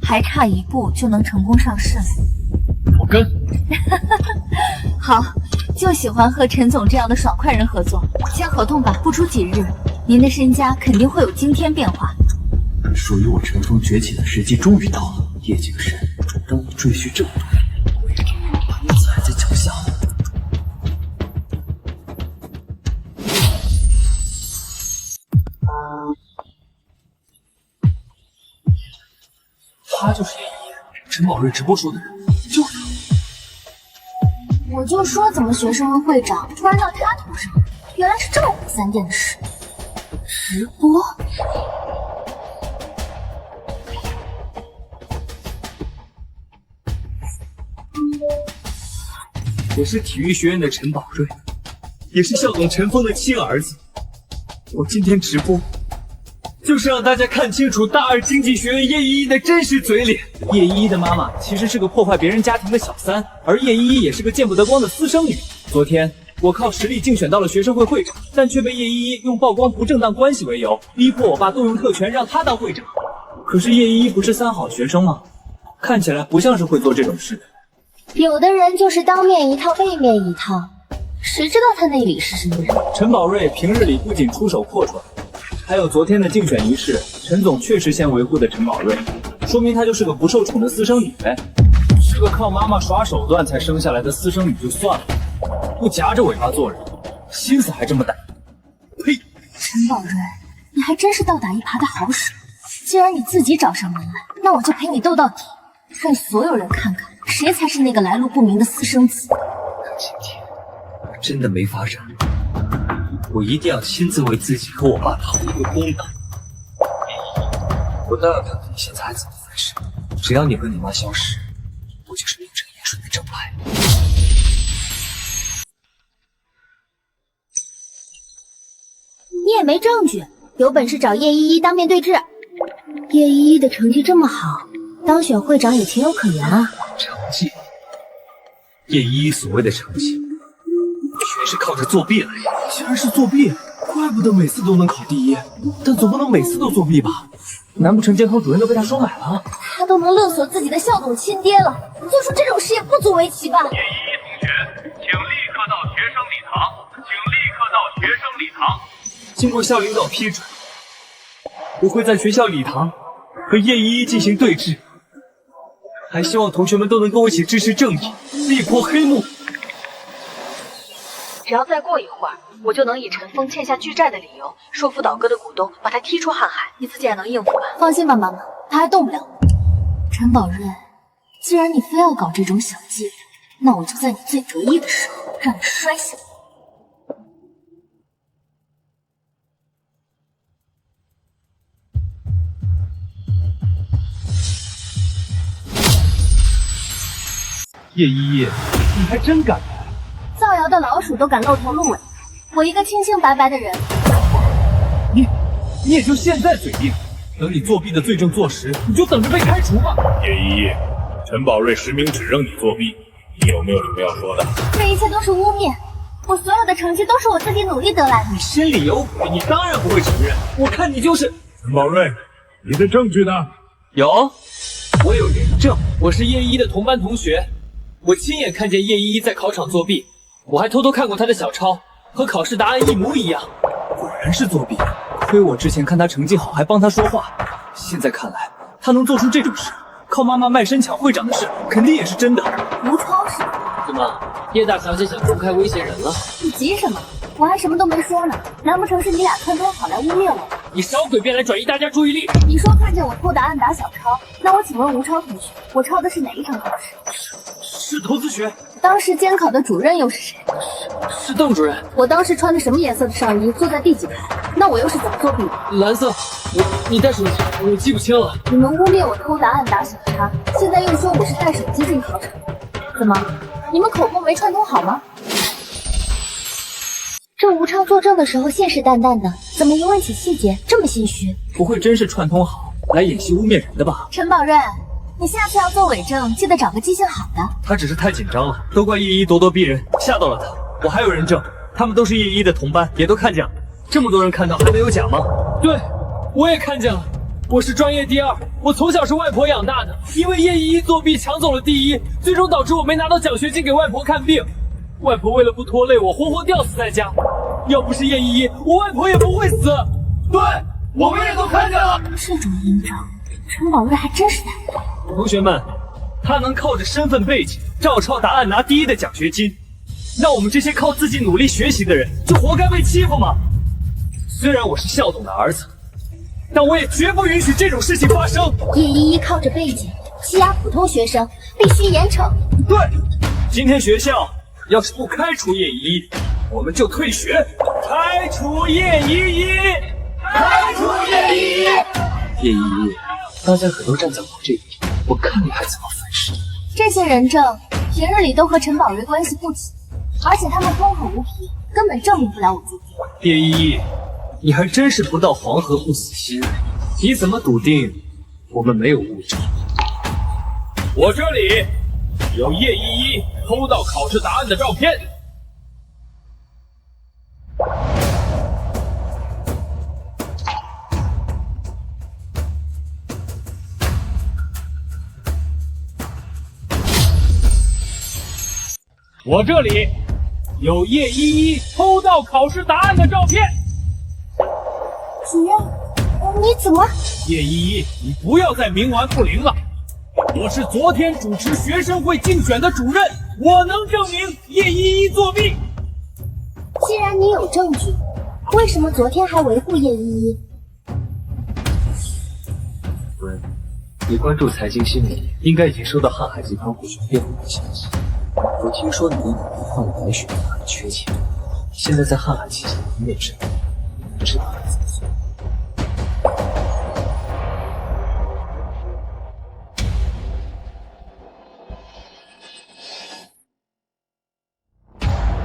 还差一步就能成功上市了。我跟。好，就喜欢和陈总这样的爽快人合作。签合同吧，不出几日，您的身家肯定会有惊天变化。属于我乘风崛起的时机终于到了，叶景深主张我赘婿这么多年，我也把你踩在脚下。他就是叶一，陈宝瑞直播说的人，就是他。我就说怎么学生会会长突然到他头上，原来是这么毁三殿的事。直播？我是体育学院的陈宝瑞，也是校董陈峰的亲儿子。我今天直播，就是让大家看清楚大二经济学院叶依依的真实嘴脸。叶依依的妈妈其实是个破坏别人家庭的小三，而叶依依也是个见不得光的私生女。昨天我靠实力竞选到了学生会会长，但却被叶依依用曝光不正当关系为由，逼迫我爸动用特权让她当会长。可是叶依依不是3好学生吗？看起来不像是会做这种事的。有的人就是当面一套背面一套，谁知道他那里是什么人？陈宝瑞平日里不仅出手阔绰，还有昨天的竞选仪式，陈总确实先维护的陈宝瑞，说明他就是个不受宠的私生女呗。是个靠妈妈耍手段才生下来的私生女就算了，不夹着尾巴做人，心思还这么大。呸！陈宝瑞，你还真是倒打一耙的好手。既然你自己找上门来，那我就陪你斗到底，让所有人看看谁才是那个来路不明的私生子。可今天我真的没法忍，我一定要亲自为自己和我爸讨一个公道。我倒要看看你现在还怎么翻身。只要你和你妈消失，我就是名正言顺的正派。你也没证据，有本事找叶依依当面对质。叶依依的成绩这么好，当选会长也情有可原啊。成绩？叶依依所谓的成绩，全是靠着作弊来的。竟然是作弊，怪不得每次都能考第一，但总不能每次都作弊吧？难不成监考主任都被他收买了？他都能勒索自己的校董亲爹了，做出这种事也不足为奇吧？叶依依同学，请立刻到学生礼堂，请立刻到学生礼堂。经过校领导批准，我会在学校礼堂和叶依依进行对峙，还希望同学们都能跟我一起支持正义，力破黑幕。只要再过一会儿，我就能以陈峰欠下巨债的理由说服倒戈的股东，把他踢出瀚海。你自己也能应付吧？放心吧，妈妈，他还动不了。陈宝瑞，既然你非要搞这种小伎俩，那我就在你最得意的时候让你摔下。叶依依，你还真敢来！造谣的老鼠都敢露头露尾，我一个清清白白的人。你也就现在嘴硬，等你作弊的罪证坐实，你就等着被开除吧。叶依依，陈宝瑞实名指认你作弊，你有没有什么要说的？这一切都是污蔑，我所有的成绩都是我自己努力得来的。你心里有鬼，你当然不会承认。我看你就是陈宝瑞，你的证据呢？有，我有人证，我是叶依依的同班同学，我亲眼看见叶依依在考场作弊，我还偷偷看过她的小抄，和考试答案一模一样。果然是作弊，亏我之前看她成绩好，还帮她说话，现在看来，她能做出这种事，靠妈妈卖身抢会长的事，肯定也是真的。吴超是？怎么，叶大小姐想公开威胁人了？你急什么？我还什么都没说呢，难不成是你俩串通好来污蔑我？你少诡辩来转移大家注意力。你说看见我偷答案打小抄，那我请问吴超同学，我抄的是哪一场考试？是投资学。当时监考的主任又是谁？是邓主任。我当时穿的什么颜色的上衣，坐在第几排？那我又是怎么作弊的？蓝色。你带手机，我记不清了。你们污蔑我偷答案打小抄，现在又说我是带手机进考场，怎么？你们口供没串通好吗？这吴超作证的时候信誓旦旦的，怎么一问起细节这么心虚？不会真是串通好来演戏污蔑人的吧？陈宝瑞，你下次要做伪证，记得找个记性好的。他只是太紧张了，都怪叶依咄咄逼人，吓到了他。我还有人证，他们都是叶依的同班，也都看见了。这么多人看到，还能有假吗？对，我也看见了。我是专业第2，我从小是外婆养大的，因为叶依依作弊抢走了第1，最终导致我没拿到奖学金给外婆看病。外婆为了不拖累我，活活吊死在家。要不是叶依依，我外婆也不会死。对，我们也都看见了。这种阴招，陈宝瑞还真是难得。同学们，他能靠着身份背景照抄答案拿第1的奖学金，那我们这些靠自己努力学习的人就活该被欺负吗？虽然我是校董的儿子，但我也绝不允许这种事情发生。叶依依靠着背景欺压普通学生，必须严惩。对，今天学校要是不开除叶依依，我们就退学。开除叶依依，开除叶依依。叶依依，大家可都站在我这边，我看你还怎么翻身。这些人证平日里都和陈宝瑞关系不紧，而且他们空口无凭，根本证明不了我作弊。叶依依，你还真是不到黄河不死心，你怎么笃定我们没有物证？我这里有叶依依偷盗考试答案的照片。我这里有叶依依偷盗考试答案的照片。主任，你怎么？叶依依，你不要再冥顽不灵了。我是昨天主持学生会竞选的主任，我能证明叶依依作弊。既然你有证据，为什么昨天还维护叶依依？主任，你关注财经新闻，应该已经收到瀚海集团股权变动的消息。我听说你的女儿患了白血病，很缺钱，现在在瀚海旗下面试，不知道该怎么做。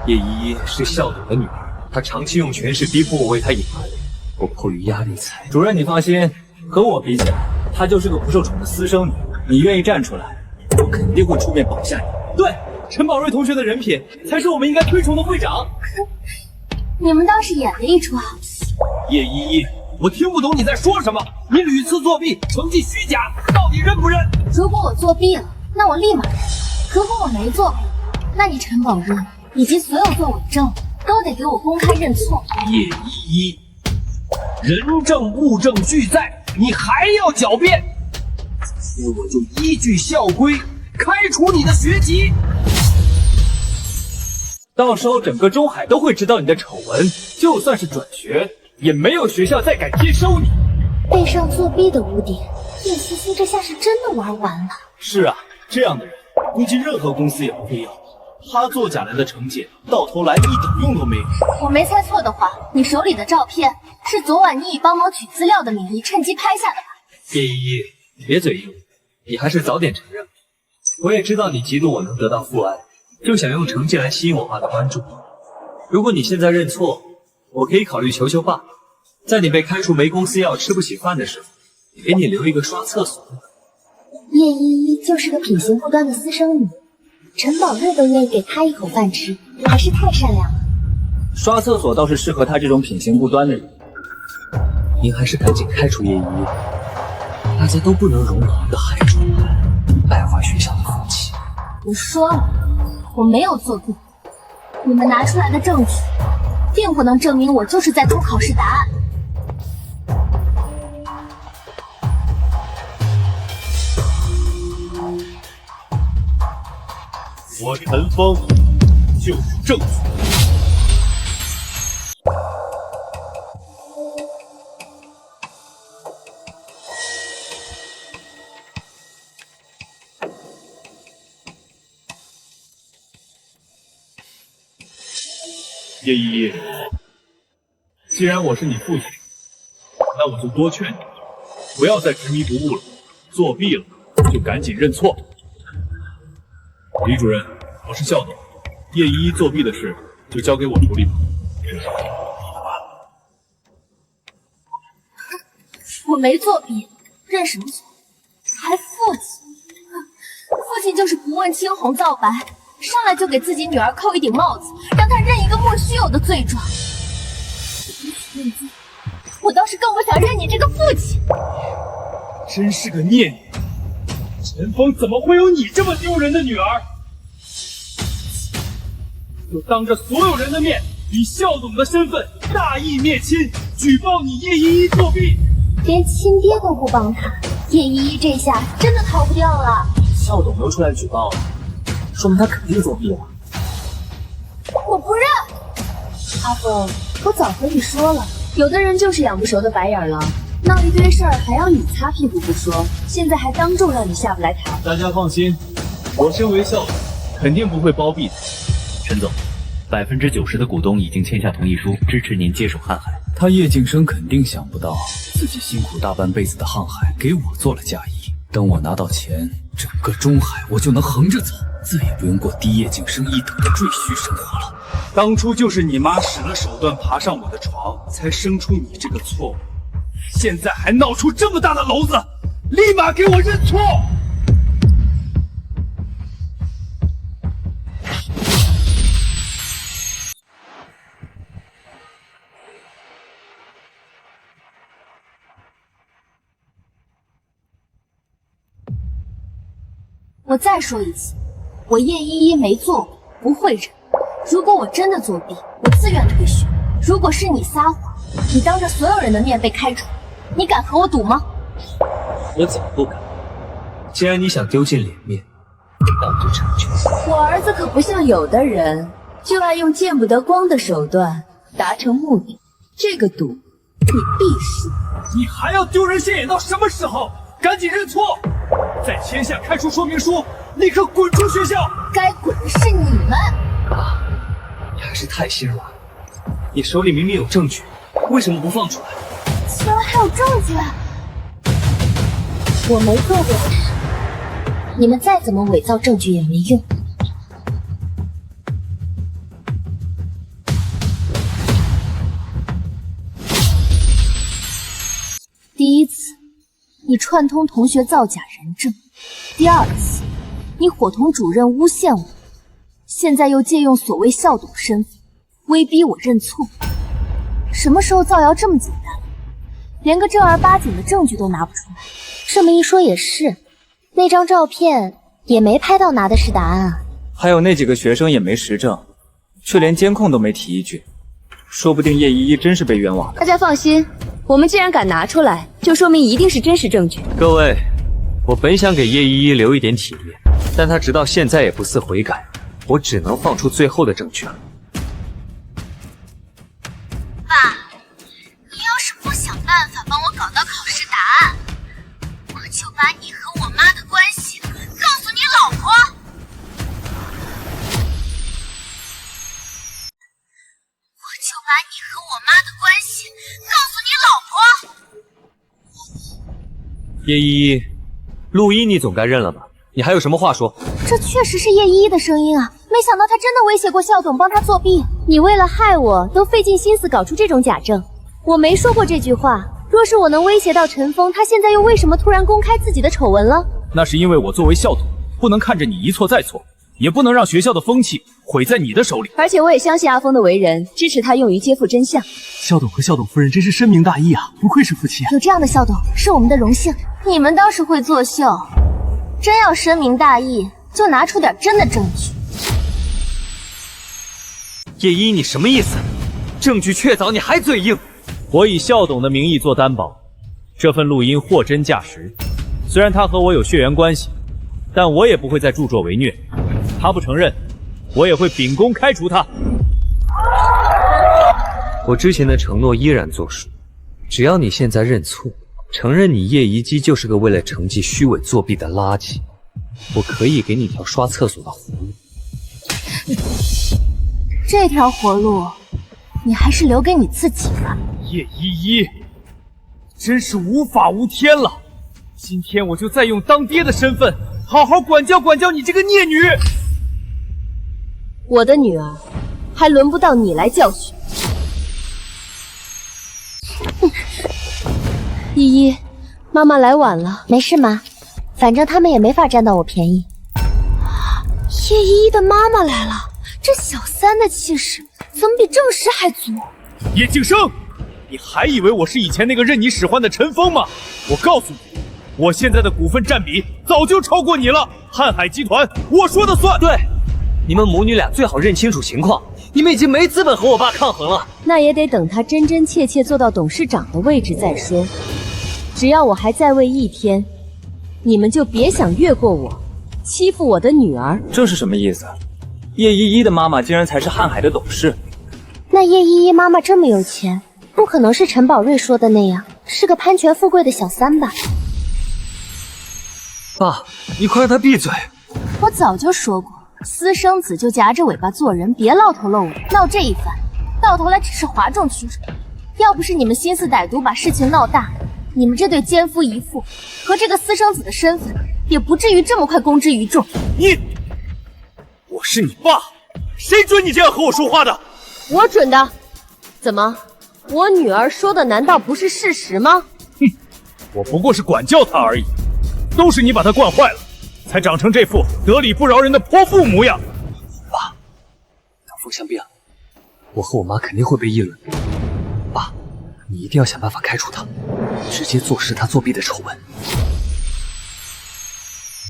叶依依是校董的女儿，她长期用权势逼迫我为她隐瞒，我迫于压力才……主任，你放心，和我比起来，她就是个不受宠的私生女。你愿意站出来，我肯定会出面保下你。对，陈宝瑞同学的人品才是我们应该推崇的会长。你们倒是演了一出啊！叶依依，我听不懂你在说什么。你屡次作弊，成绩虚假，到底认不认？如果我作弊了，那我立马认；如果我没作弊，那你陈宝瑞以及所有做伪证都得给我公开认错。叶依依，人证物证俱在，你还要狡辩？我就依据校规开除你的学籍。到时候整个中海都会知道你的丑闻，就算是转学，也没有学校再敢接收你。背上作弊的污点，叶思思这下是真的玩完了。是啊，这样的人估计任何公司也不会要。他作假来的成绩，到头来一点用都没有。我没猜错的话，你手里的照片是昨晚你以帮忙取资料的名义趁机拍下的吧？叶依依，别嘴硬，你还是早点承认。我也知道你嫉妒我能得到父爱，就想用成绩来吸引我爸的关注。如果你现在认错，我可以考虑求求爸，在你被开除没公司药、吃不起饭的时候，给你留一个刷厕所的门。叶依依就是个品行不端的私生女，陈宝瑞都愿意给她一口饭吃，还是太善良了。刷厕所倒是适合他这种品行不端的人。您还是赶紧开除叶依依，大家都不能容忍一个害虫败坏学校的风气。我说了，我没有作弊，你们拿出来的证据，并不能证明我就是在偷考试答案。我陈峰就有证据。叶依依，既然我是你父亲，那我就多劝你，不要再执迷不悟了。作弊了就赶紧认错。李主任，我是校董，叶依依作弊的事就交给我处理吧。我没作弊，认什么错？还父亲？父亲就是不问青红皂白，上来就给自己女儿扣一顶帽子，让她认一个莫须有的罪状。认罪，我倒是更不想认你这个父亲。真是个孽女！陈峰怎么会有你这么丢人的女儿？就当着所有人的面，以校董的身份大义灭亲，举报你叶依依作弊。连亲爹都不帮他，叶依依这下真的逃不掉了。校董都出来举报了，说明他肯定作弊了。我不认。阿凤，我早和你说了，有的人就是养不熟的白眼狼，闹一堆事儿还要你擦屁股不说，现在还当众让你下不来台。大家放心，我身为校董，肯定不会包庇的。陈总，90%的股东已经签下同意书，支持您接手瀚海。他叶敬生肯定想不到，自己辛苦大半辈子的瀚海给我做了嫁衣。等我拿到钱，整个中海我就能横着走，再也不用过低叶敬生一等的赘婿生活了。当初就是你妈使了手段爬上我的床，才生出你这个错误。现在还闹出这么大的篓子，立马给我认错！我再说一次，我叶依依没做过，不会认。如果我真的作弊，我自愿退学；如果是你撒谎，你当着所有人的面被开除，你敢和我赌吗？我怎么不敢？既然你想丢尽脸面，那我就成全。我儿子可不像有的人，就爱用见不得光的手段达成目的。这个赌，你必输。你还要丢人现眼到什么时候？赶紧认错，再签下开除说明书，立刻滚出学校！该滚的是你们！爸，你还是太心软了。你手里明明有证据，为什么不放出来？居然还有证据！我没做过的事，你们再怎么伪造证据也没用。第一次，你串通同学造假人证；第二次，你伙同主任诬陷我；现在又借用所谓校董身份，威逼我认错。什么时候造谣这么简单了？连个正儿八经的证据都拿不出来。这么一说也是，那张照片也没拍到拿的是答案啊。还有那几个学生也没实证，却连监控都没提一句，说不定叶依依真是被冤枉的。大家放心，我们既然敢拿出来，就说明一定是真实证据。各位，我本想给叶依依留一点体面，但她直到现在也不思悔改，我只能放出最后的证据了。爸，你要是不想办法帮我搞到考试答案，我就把你和我妈的关系告诉你老婆。我就把你和我妈的关系告诉你老婆。叶依依，陆一你总该认了吧？你还有什么话说？这确实是叶依依的声音啊！没想到她真的威胁过校董，帮她作弊。你为了害我，都费尽心思搞出这种假证。我没说过这句话。若是我能威胁到陈峰，他现在又为什么突然公开自己的丑闻了？那是因为我作为校董，不能看着你一错再错，也不能让学校的风气毁在你的手里。而且我也相信阿峰的为人，支持他勇于揭负真相。校董和校董夫人真是深明大义啊，不愧是夫妻啊！有这样的校董是我们的荣幸。你们倒是会作秀，真要深明大义，就拿出点真的证据。叶依，你什么意思？证据确凿，你还嘴硬？我以校董的名义做担保，这份录音货真价实。虽然他和我有血缘关系，但我也不会再助纣为虐。他不承认，我也会秉公开除他。我之前的承诺依然作数，只要你现在认错，承认你叶宜基就是个为了成绩虚伪作弊的垃圾，我可以给你条刷厕所的活路。这条活路，你还是留给你自己吧。叶依依，真是无法无天了！今天我就再用当爹的身份，好好管教管教你这个孽女。我的女儿，还轮不到你来教训。依依，妈妈来晚了，没事吗？反正他们也没法占到我便宜。叶依依的妈妈来了，这小三的气势怎么比正室还足？叶敬生，你还以为我是以前那个任你使唤的陈峰吗？我告诉你，我现在的股份占比早就超过你了。瀚海集团，我说的算。对，你们母女俩最好认清楚情况，你们已经没资本和我爸抗衡了。那也得等他真真切切做到董事长的位置再说。只要我还在位一天，你们就别想越过我，欺负我的女儿。这是什么意思？叶依依的妈妈竟然才是瀚海的董事？那叶依依妈妈这么有钱，不可能是陈宝瑞说的那样，是个攀权富贵的小三吧？爸，你快让他闭嘴！我早就说过，私生子就夹着尾巴做人，别露头露尾，闹这一番，到头来只是哗众取宠。要不是你们心思歹毒，把事情闹大，你们这对奸夫淫妇和这个私生子的身份，也不至于这么快公之于众。我是你爸，谁准你这样和我说话的？我准的。怎么，我女儿说的难道不是事实吗？哼，我不过是管教她而已，都是你把她惯坏了，才长成这副得理不饶人的泼妇模样。爸，当风向变了，我和我妈肯定会被议论。爸，你一定要想办法开除她，直接坐实她作弊的丑闻。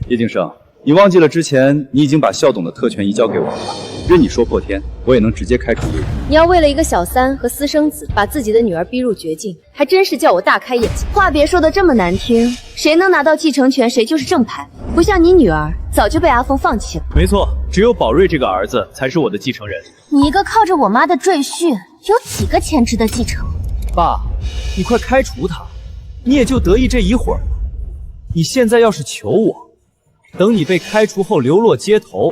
叶敬生，你忘记了之前你已经把校董的特权移交给我了吧？任你说破天，我也能直接开除叶一。你要为了一个小三和私生子，把自己的女儿逼入绝境，还真是叫我大开眼界。话别说的这么难听，谁能拿到继承权，谁就是正牌。不像你女儿，早就被阿峰放弃了。没错，只有宝瑞这个儿子才是我的继承人。你一个靠着我妈的赘婿，有几个钱值得继承？爸，你快开除他，你也就得意这一会儿。你现在要是求我，等你被开除后流落街头，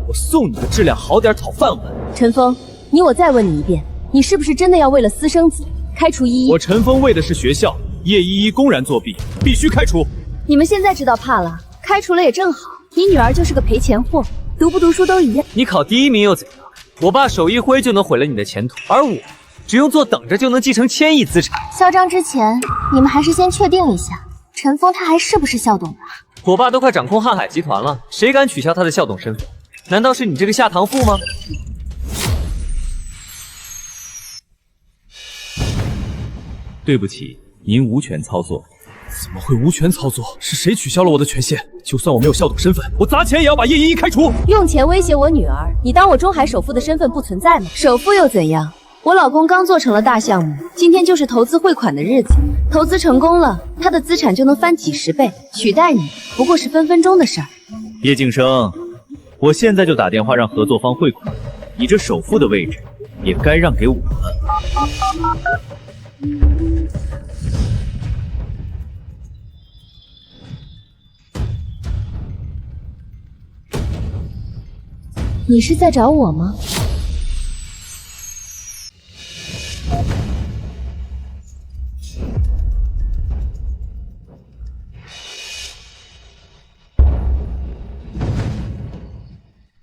我送你个质量好点讨饭碗。陈峰，我再问你一遍，你是不是真的要为了私生子开除依依？我陈峰为的是学校，叶依依公然作弊，必须开除。你们现在知道怕了，开除了也正好。你女儿就是个赔钱货，读不读书都一样。你考第1名又怎样？我爸手一挥就能毁了你的前途，而我只用坐等着就能继承1000亿资产。嚣张之前，你们还是先确定一下，陈峰他还是不是校董吧？我爸都快掌控瀚海集团了，谁敢取消他的校董身份？难道是你这个下堂父吗？对不起，您无权操作。怎么会无权操作？是谁取消了我的权限？就算我没有校董身份，我砸钱也要把叶依依开除。用钱威胁我女儿，你当我中海首富的身份不存在吗？首富又怎样？我老公刚做成了大项目，今天就是投资汇款的日子。投资成功了，他的资产就能翻几10倍，取代你不过是分分钟的事儿。叶晋生，我现在就打电话让合作方汇款，你这首富的位置也该让给我了。你是在找我吗？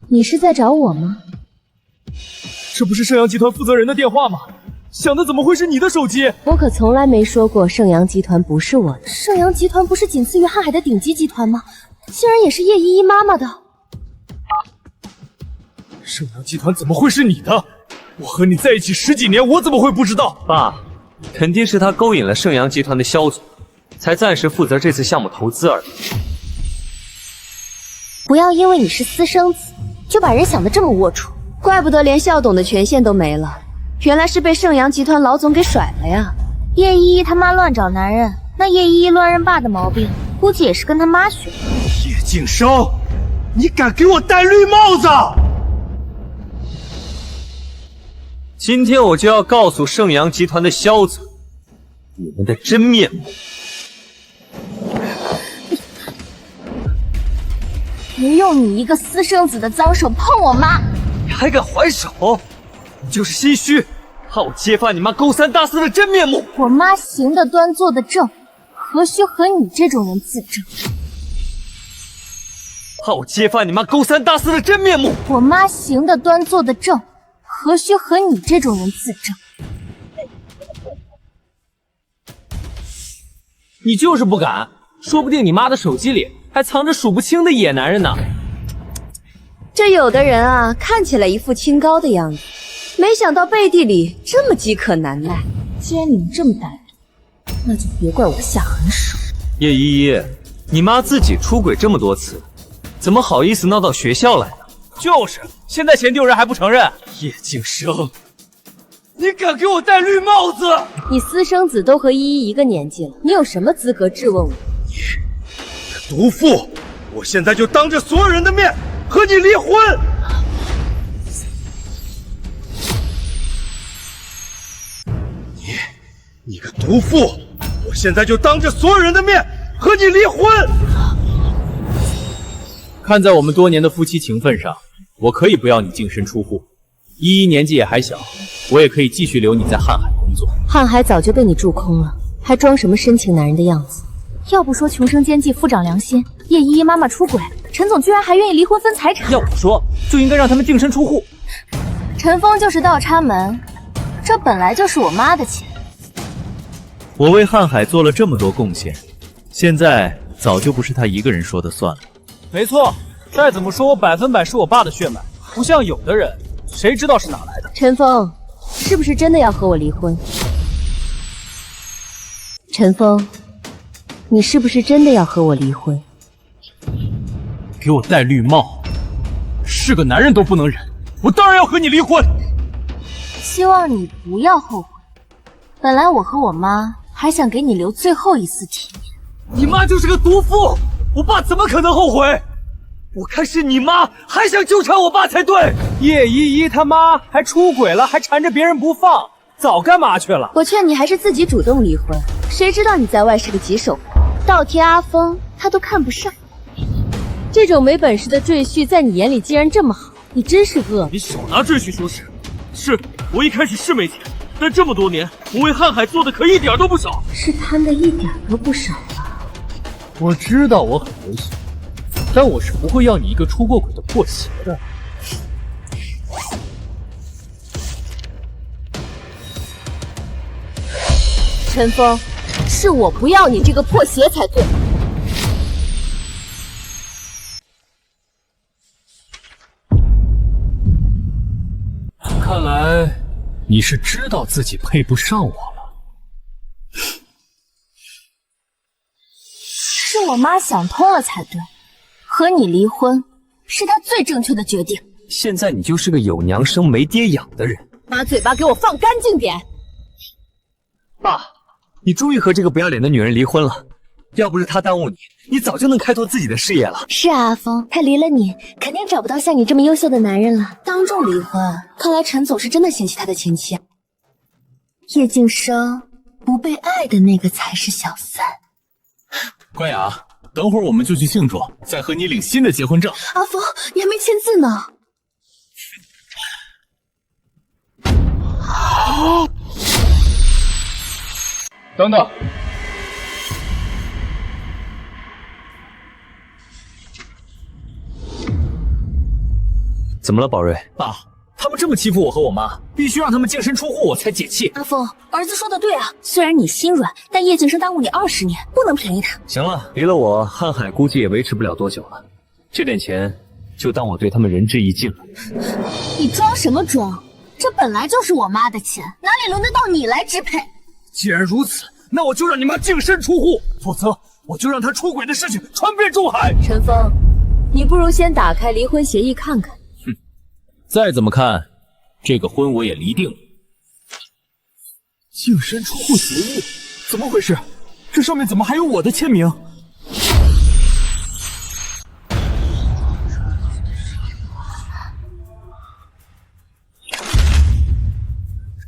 你是在找我吗？这不是盛阳集团负责人的电话吗？响的怎么会是你的手机？我可从来没说过盛阳集团不是我的。盛阳集团不是仅次于瀚海的顶级集团吗？竟然也是叶依依妈妈的。盛阳集团怎么会是你的？我和你在一起10几年，我怎么会不知道？爸，肯定是他勾引了盛阳集团的萧总，才暂时负责这次项目投资而已。不要因为你是私生子，就把人想得这么龌龊。怪不得连校董的权限都没了，原来是被盛阳集团老总给甩了呀。叶依依他妈乱找男人，那叶依依乱认爸的毛病，估计也是跟他妈学的。叶晋生，你敢给我戴绿帽子？今天我就要告诉盛阳集团的萧总，你们的真面目。别用你一个私生子的脏手碰我妈！你还敢还手？你就是心虚，怕我揭发你妈勾三搭四的真面目。我妈行得端坐得正，何须和你这种人自证？怕我揭发你妈勾三搭四的真面目。我妈行得端坐得正，何须和你这种人自证？你就是不敢，说不定你妈的手机里还藏着数不清的野男人呢。这有的人啊，看起来一副清高的样子，没想到背地里这么饥渴难耐。既然你们这么歹毒，那就别怪我下狠手。叶依依，你妈自己出轨这么多次，怎么好意思闹到学校来呢？就是，现在嫌丢人还不承认。叶晋生，你敢给我戴绿帽子？你私生子都和依依一个年纪了，你有什么资格质问我？毒妇！我现在就当着所有人的面和你离婚！你个毒妇！我现在就当着所有人的面和你离婚！看在我们多年的夫妻情分上，我可以不要你净身出户。依依年纪也还小，我也可以继续留你在瀚海工作。瀚海早就被你蛀空了，还装什么深情男人的样子？要不说穷生奸计，富长良心，叶依依妈妈出轨，陈总居然还愿意离婚分财产。要我说，就应该让他们净身出户。陈峰就是倒插门，这本来就是我妈的钱。我为瀚海做了这么多贡献，现在早就不是他一个人说的算了。没错，再怎么说我100%是我爸的血脉，不像有的人，谁知道是哪来的？陈峰，是不是真的要和我离婚？陈峰，你是不是真的要和我离婚？给我戴绿帽，是个男人都不能忍，我当然要和你离婚。希望你不要后悔。本来我和我妈还想给你留最后一丝体面。你妈就是个毒妇，我爸怎么可能后悔？我看是你妈还想纠缠我爸才对。叶依依他妈还出轨了，还缠着别人不放，早干嘛去了？我劝你还是自己主动离婚，谁知道你在外是个棘手货，倒贴阿峰他都看不上。这种没本事的赘婿在你眼里竟然这么好，你真是恶。你少拿赘婿说事。是我一开始是没钱，但这么多年我为瀚海做的可一点都不少。是贪的一点都不少啊。我知道我很优秀，但我是不会要你一个出过轨的破鞋的。陈峰，是我不要你这个破鞋才对。看来你是知道自己配不上我了。是我妈想通了才对，和你离婚是她最正确的决定。现在你就是个有娘生没爹养的人。把嘴巴给我放干净点。爸，你终于和这个不要脸的女人离婚了。要不是她耽误你，你早就能开拓自己的事业了。是啊，阿峰，他离了你，肯定找不到像你这么优秀的男人了。当众离婚，看来陈总是真的嫌弃他的前妻。叶静生不被爱的那个才是小三。关雅，等会儿我们就去庆祝，再和你领新的结婚证。阿峰，你还没签字呢。等等。怎么了，宝瑞？爸，他们这么欺负我和我妈，必须让他们净身出户，我才解气。阿峰，儿子说的对啊，虽然你心软，但叶静生耽误你20年，不能便宜他。行了，离了我，瀚海估计也维持不了多久了。这点钱就当我对他们仁至义尽了。你装什么装？这本来就是我妈的钱，哪里轮得到你来支配？既然如此，那我就让你妈净身出户，否则我就让她出轨的事情传遍中海。陈峰，你不如先打开离婚协议看看。再怎么看，这个婚我也离定了。净身出户协议？怎么回事？这上面怎么还有我的签名？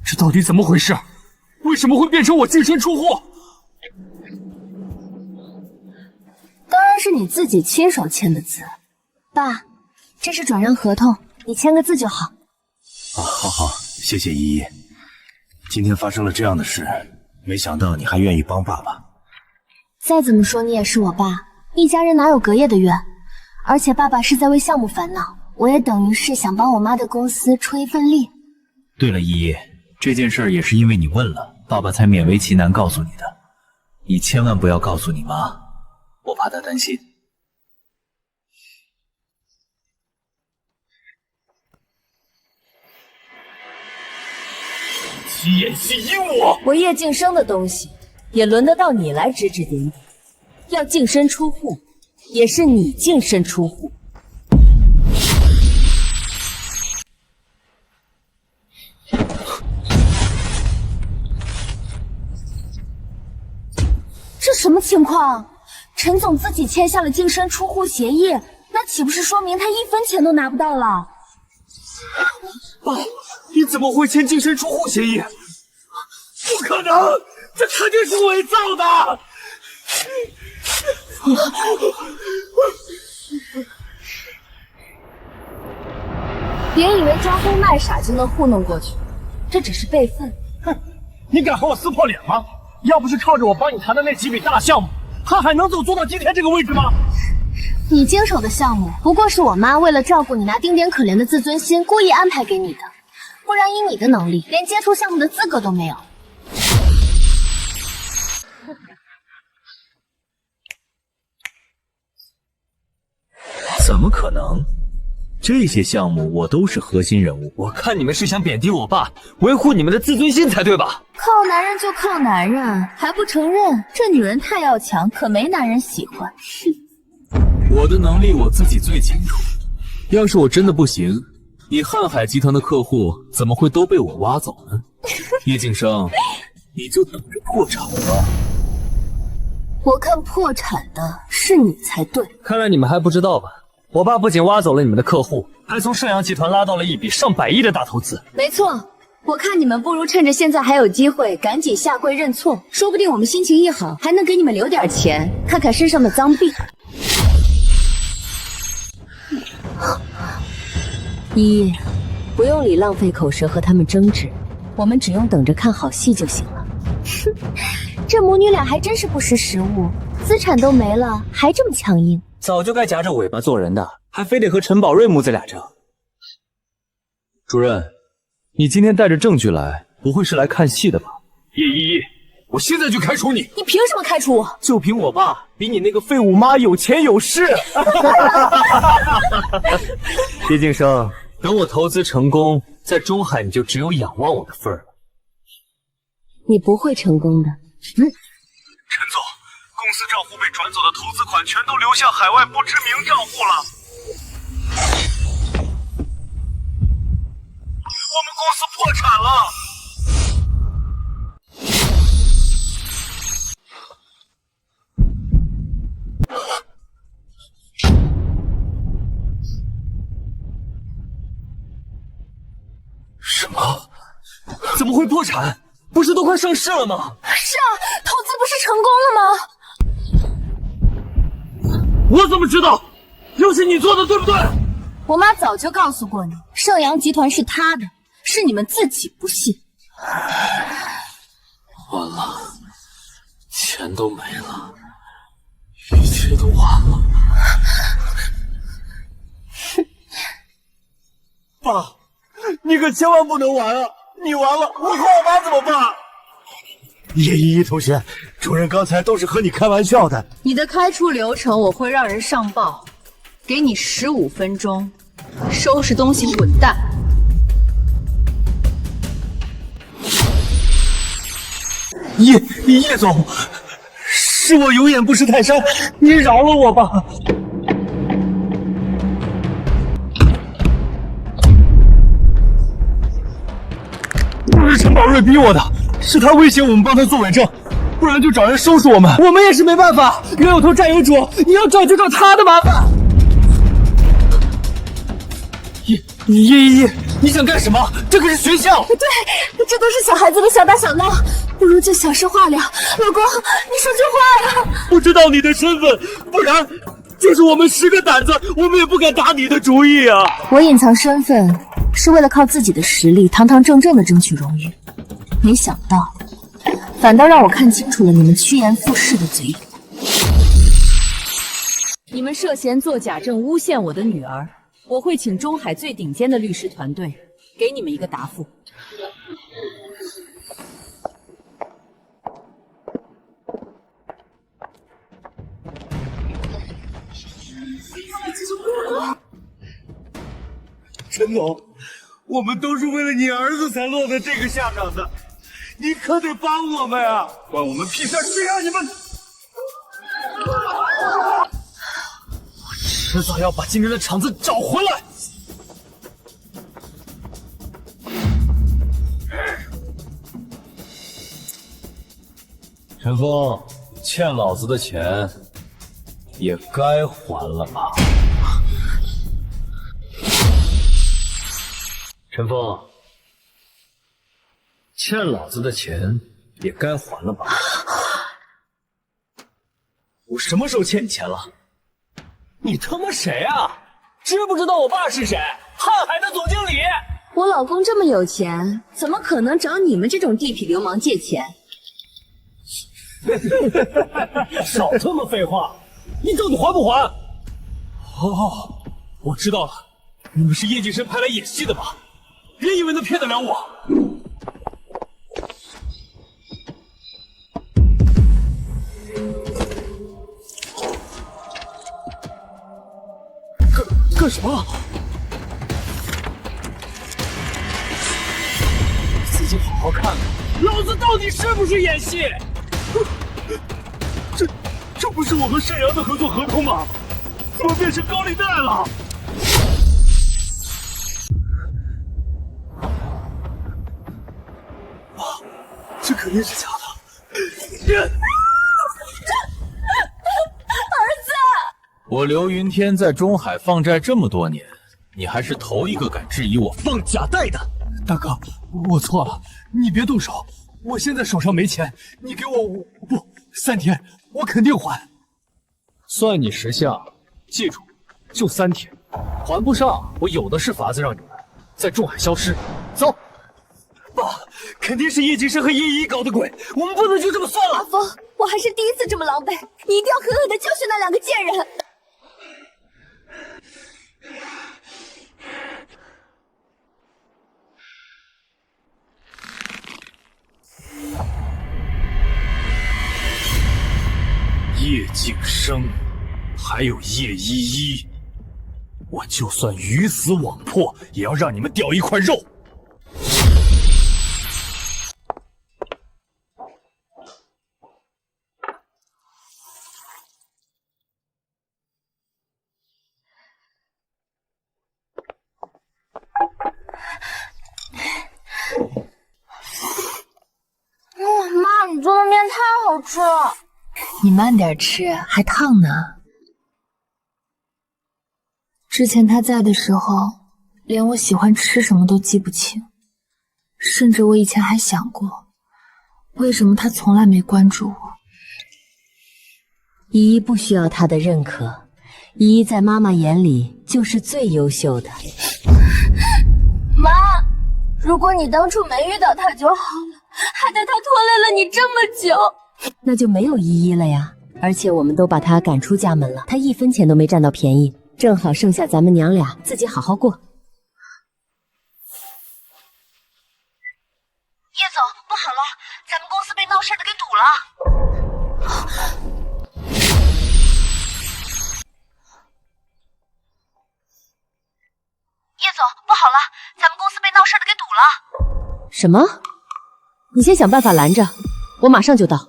这到底怎么回事？为什么会变成我净身出户？当然是你自己亲手签的字。爸，这是转让合同，你签个字就好。好，谢谢依依。今天发生了这样的事，没想到你还愿意帮爸爸。再怎么说你也是我爸，一家人哪有隔夜的怨？而且爸爸是在为项目烦恼，我也等于是想帮我妈的公司出一份力。对了，依依，这件事也是因为你问了，爸爸才勉为其难告诉你的。你千万不要告诉你妈，我怕她担心。你演戏阴我！我叶静生的东西，也轮得到你来指指点点。要净身出户，也是你净身出户。这什么情况？陈总自己签下了净身出户协议，那岂不是说明他1分钱都拿不到了？爸，你怎么会签净身出户协议？不可能，这肯定是伪造的！别以为装疯卖傻就能糊弄过去，这只是备份。哼，你敢和我撕破脸吗？要不是靠着我帮你谈的那几笔大项目，瀚海能走到今天这个位置吗？你经手的项目不过是我妈为了照顾你那丁点可怜的自尊心故意安排给你的，不然以你的能力，连接触项目的资格都没有。怎么可能？这些项目我都是核心人物。我看你们是想贬低我爸，维护你们的自尊心才对吧？靠男人就靠男人，还不承认？这女人太要强，可没男人喜欢。我的能力我自己最清楚，要是我真的不行，你瀚海集团的客户怎么会都被我挖走呢？叶晋生，你就等着破产吧。我看破产的是你才对。看来你们还不知道吧？我爸不仅挖走了你们的客户，还从盛阳集团拉到了一笔上百亿的大投资。没错，我看你们不如趁着现在还有机会，赶紧下跪认错，说不定我们心情一好，还能给你们留点钱，看看身上的脏币。依依，不用理浪费口舌和他们争执，我们只用等着看好戏就行了。哼，这母女俩还真是不识时务，资产都没了，还这么强硬。早就该夹着尾巴做人的，还非得和陈宝瑞母子俩争。主任，你今天带着证据来，不会是来看戏的吧？叶依依，我现在就开除你！你凭什么开除我？就凭我爸比你那个废物妈有钱有势。叶晋生，等我投资成功，在中海你就只有仰望我的份儿了。你不会成功的。陈总，公司账户被转走的投资款全都流向海外不知名账户了。我们公司破产了。什么？怎么会破产？不是都快上市了吗？是啊，投资不是成功了吗？我怎么知道？又是你做的，对不对？我妈早就告诉过你，盛阳集团是她的，是你们自己不信。完了，钱都没了，一切都完了。爸，你可千万不能完啊！你完了，我和我妈怎么办？叶依依同学，主任刚才都是和你开玩笑的。你的开除流程我会让人上报，给你15分钟，收拾东西滚蛋。叶总，是我有眼不识泰山，您饶了我吧。不是陈宝瑞逼我的，是他威胁我们帮他做伪证，不然就找人收拾我们。我们也是没办法，冤有头债有主，你要找就找他的麻烦。叶依依，你想干什么？这可是学校。对，这都是小孩子的小打小闹，不如就小事化了。老公，你说句话呀！不知道你的身份，不然就是我们10个胆子，我们也不敢打你的主意啊。我隐藏身份是为了靠自己的实力，堂堂正正的争取荣誉，没想到反倒让我看清楚了你们趋炎附势的嘴脸。你们涉嫌作假证诬陷我的女儿，我会请中海最顶尖的律师团队给你们一个答复。陈总，我们都是为了你儿子才落得这个下场的，你可得帮我们啊！关我们屁事！谁让你们……我迟早要把今天的场子找回来。陈峰，欠老子的钱也该还了吧？陈峰，欠老子的钱也该还了吧？我什么时候欠你钱了？你他妈谁啊？知不知道我爸是谁？瀚海的总经理。我老公这么有钱，怎么可能找你们这种地痞流氓借钱？少他妈废话！你到底还不还？哦，我知道了，你们是叶晋生派来演戏的吧？别以为能骗得了我！干什么？自己好好看看，老子到底是不是演戏？这不是我和盛阳的合作合同吗？怎么变成高利贷了？这肯定是假的。儿子，我刘云天在中海放债这么多年，你还是头一个敢质疑我放假贷的。大哥，我错了，你别动手，我现在手上没钱，你给我3天，我肯定还。算你识相，记住，就3天，还不上，我有的是法子让你们在中海消失。走。爸，肯定是叶敬生和叶依依搞的鬼，我们不能就这么算了。阿峰，我还是第一次这么狼狈，你一定要狠狠的教训那2个贱人。叶敬生，还有叶依依，我就算鱼死网破，也要让你们掉一块肉。妈，你做的面太好吃了。你慢点吃，还烫呢。之前他在的时候，连我喜欢吃什么都记不清，甚至我以前还想过，为什么他从来没关注我。依依不需要他的认可，依依在妈妈眼里就是最优秀的。妈，如果你当初没遇到他就好了，害得他拖累了你这么久。那就没有依依了呀，而且我们都把她赶出家门了，她1分钱都没占到便宜，正好剩下咱们娘俩自己好好过。叶总，不好了，咱们公司被闹事的给堵了。叶总，不好了，咱们公司被闹事的给堵了。什么？你先想办法拦着，我马上就到。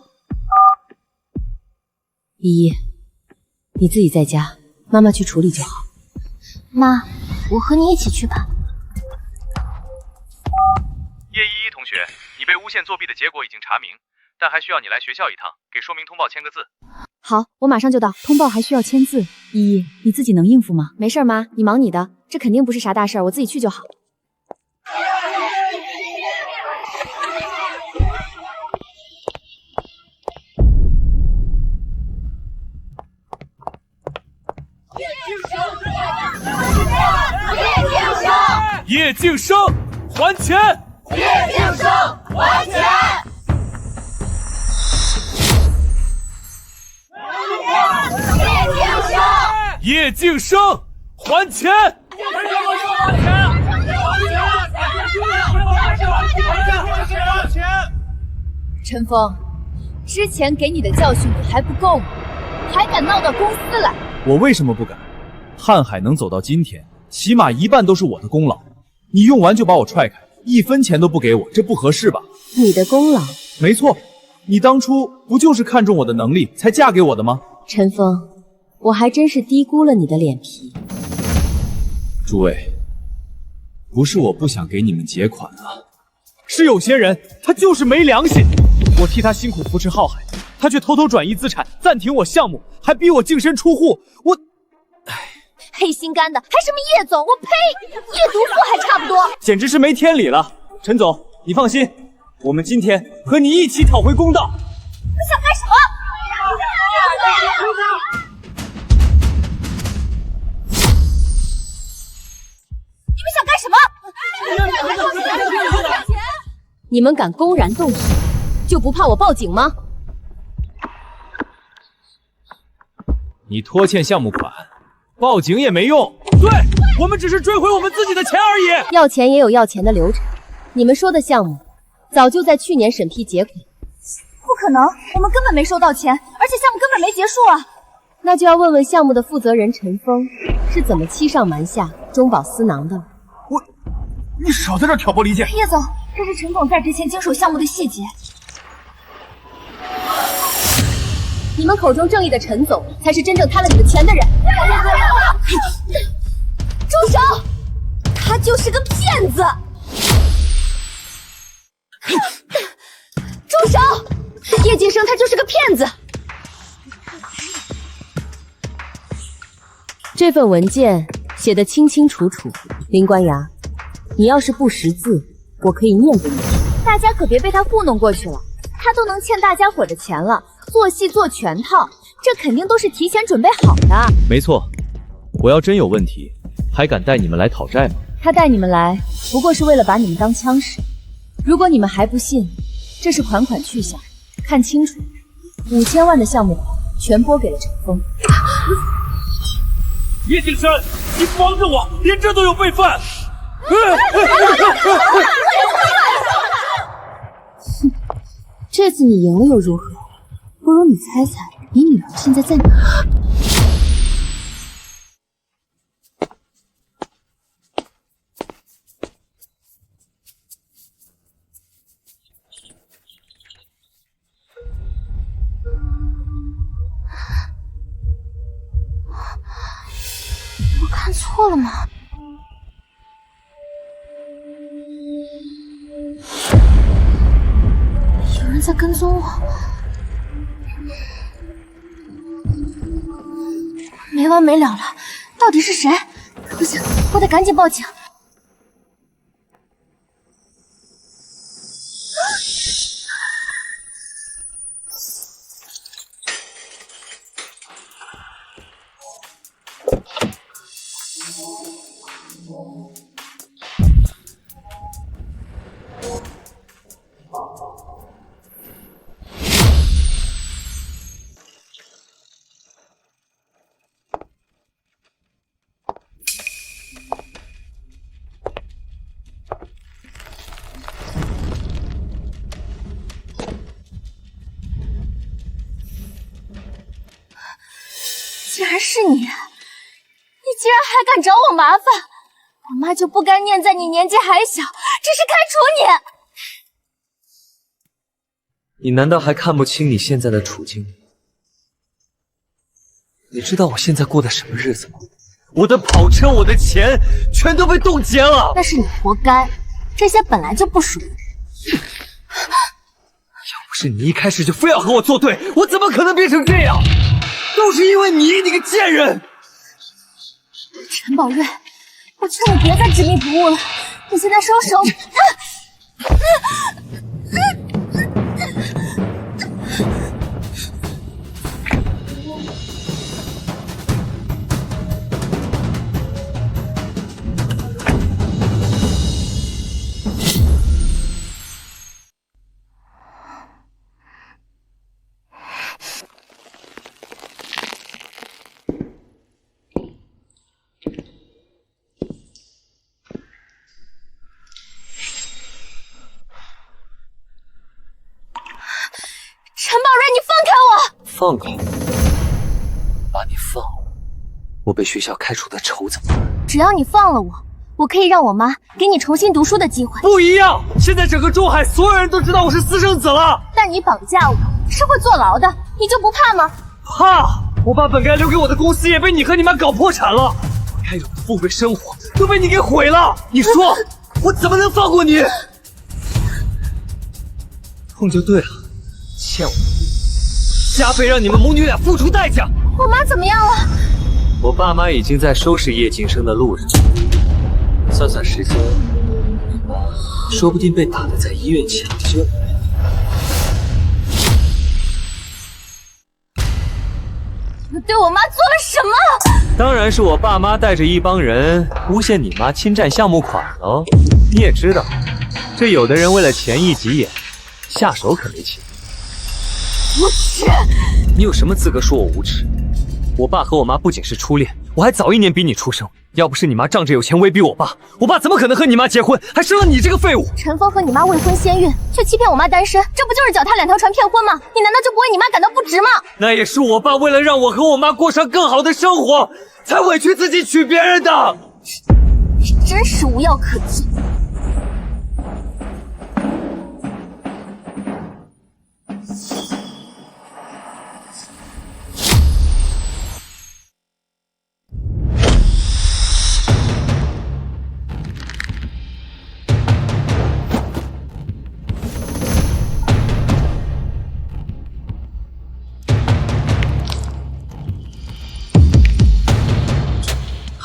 依依，你自己在家，妈妈去处理就好。妈，我和你一起去吧。叶依依同学，你被诬陷作弊的结果已经查明，但还需要你来学校一趟，给说明通报签个字。好，我马上就到。通报还需要签字，依依，你自己能应付吗？没事，妈，你忙你的，这肯定不是啥大事儿，我自己去就好。叶敬生，还钱！叶敬生，还钱！叶敬生，还钱！陈峰，之前给你的教训可还不够吗？还敢闹到公司来？我为什么不敢？瀚海能走到今天，起码1半都是我的功劳。你用完就把我踹开，1分钱都不给我，这不合适吧？你的功劳？没错，你当初不就是看中我的能力才嫁给我的吗？陈峰，我还真是低估了你的脸皮。诸位，不是我不想给你们结款啊，是有些人他就是没良心。我替他辛苦扶持浩海，他却偷偷转移资产，暂停我项目，还逼我净身出户。我，黑心肝的，还什么叶总，我呸！叶毒妇还差不多，简直是没天理了。陈总，你放心，我们今天和你一起讨回公道。你想干什么？你们想干什么？你们敢公然动手，就不怕我报警吗？你拖欠项目款，报警也没用。对，我们只是追回我们自己的钱而已。要钱也有要钱的流程。你们说的项目，早就在去年审批结款。不可能，我们根本没收到钱，而且项目根本没结束啊！那就要问问项目的负责人陈峰是怎么欺上瞒下、中饱私囊的。你少在这挑拨离间。叶总，这是陈总在职前经手项目的细节。你们口中正义的陈总，才是真正贪了你们钱的人。住手！他就是个骗子。晋升他就是个骗子。这份文件写得清清楚楚，林官衙，你要是不识字，我可以念给你听。大家可别被他糊弄过去了，他都能欠大家伙的钱了，做戏做全套，这肯定都是提前准备好的。没错，我要真有问题，还敢带你们来讨债吗？他带你们来，不过是为了把你们当枪使。如果你们还不信，这是款款去向，看清楚，5000万的项目款全拨给了陈峰。叶景深，你防着我，连这都有备份。这次你赢了又如何？不如你猜猜，你女儿现在在哪？我看错了吗？有人在跟踪我，没完没了了，到底是谁？不行，我得赶紧报警。竟然是你！你竟然还敢找我麻烦！我妈就不该念在你年纪还小，只是开除你。你难道还看不清你现在的处境？你知道我现在过的什么日子吗？我的跑车，我的钱，全都被冻结了。那是你活该，这些本来就不属于你。要不是你一开始就非要和我作对，我怎么可能变成这样？都是因为你个贱人！陈宝瑞，我劝你别再执迷不悟了，你现在收手。陈宝瑞，你放开我！放开我，把你放了，我被学校开除的仇怎么办？只要你放了我，我可以让我妈给你重新读书的机会。不一样，现在整个中海所有人都知道我是私生子了。但你绑架我是会坐牢的，你就不怕吗？怕！我把本该留给我的公司也被你和你妈搞破产了，我该有的富贵生活都被你给毁了。你说我怎么能放过你？痛就对了，欠我，加倍让你们母女俩付出代价。我妈怎么样了？我爸妈已经在收拾叶晋生的路上，算算时间，说不定被打得在医院抢救。你对我妈做了什么？当然是我爸妈带着一帮人诬陷你妈侵占项目款喽。你也知道，这有的人为了钱一急眼，下手可没轻。无耻！你有什么资格说我无耻？我爸和我妈不仅是初恋，我还早1年比你出生。要不是你妈仗着有钱威逼我爸，我爸怎么可能和你妈结婚，还生了你这个废物？陈峰和你妈未婚先孕，却欺骗我妈单身，这不就是脚踏2条船骗婚吗？你难道就不为你妈感到不值吗？那也是我爸为了让我和我妈过上更好的生活，才委屈自己娶别人的。你真是无药可救。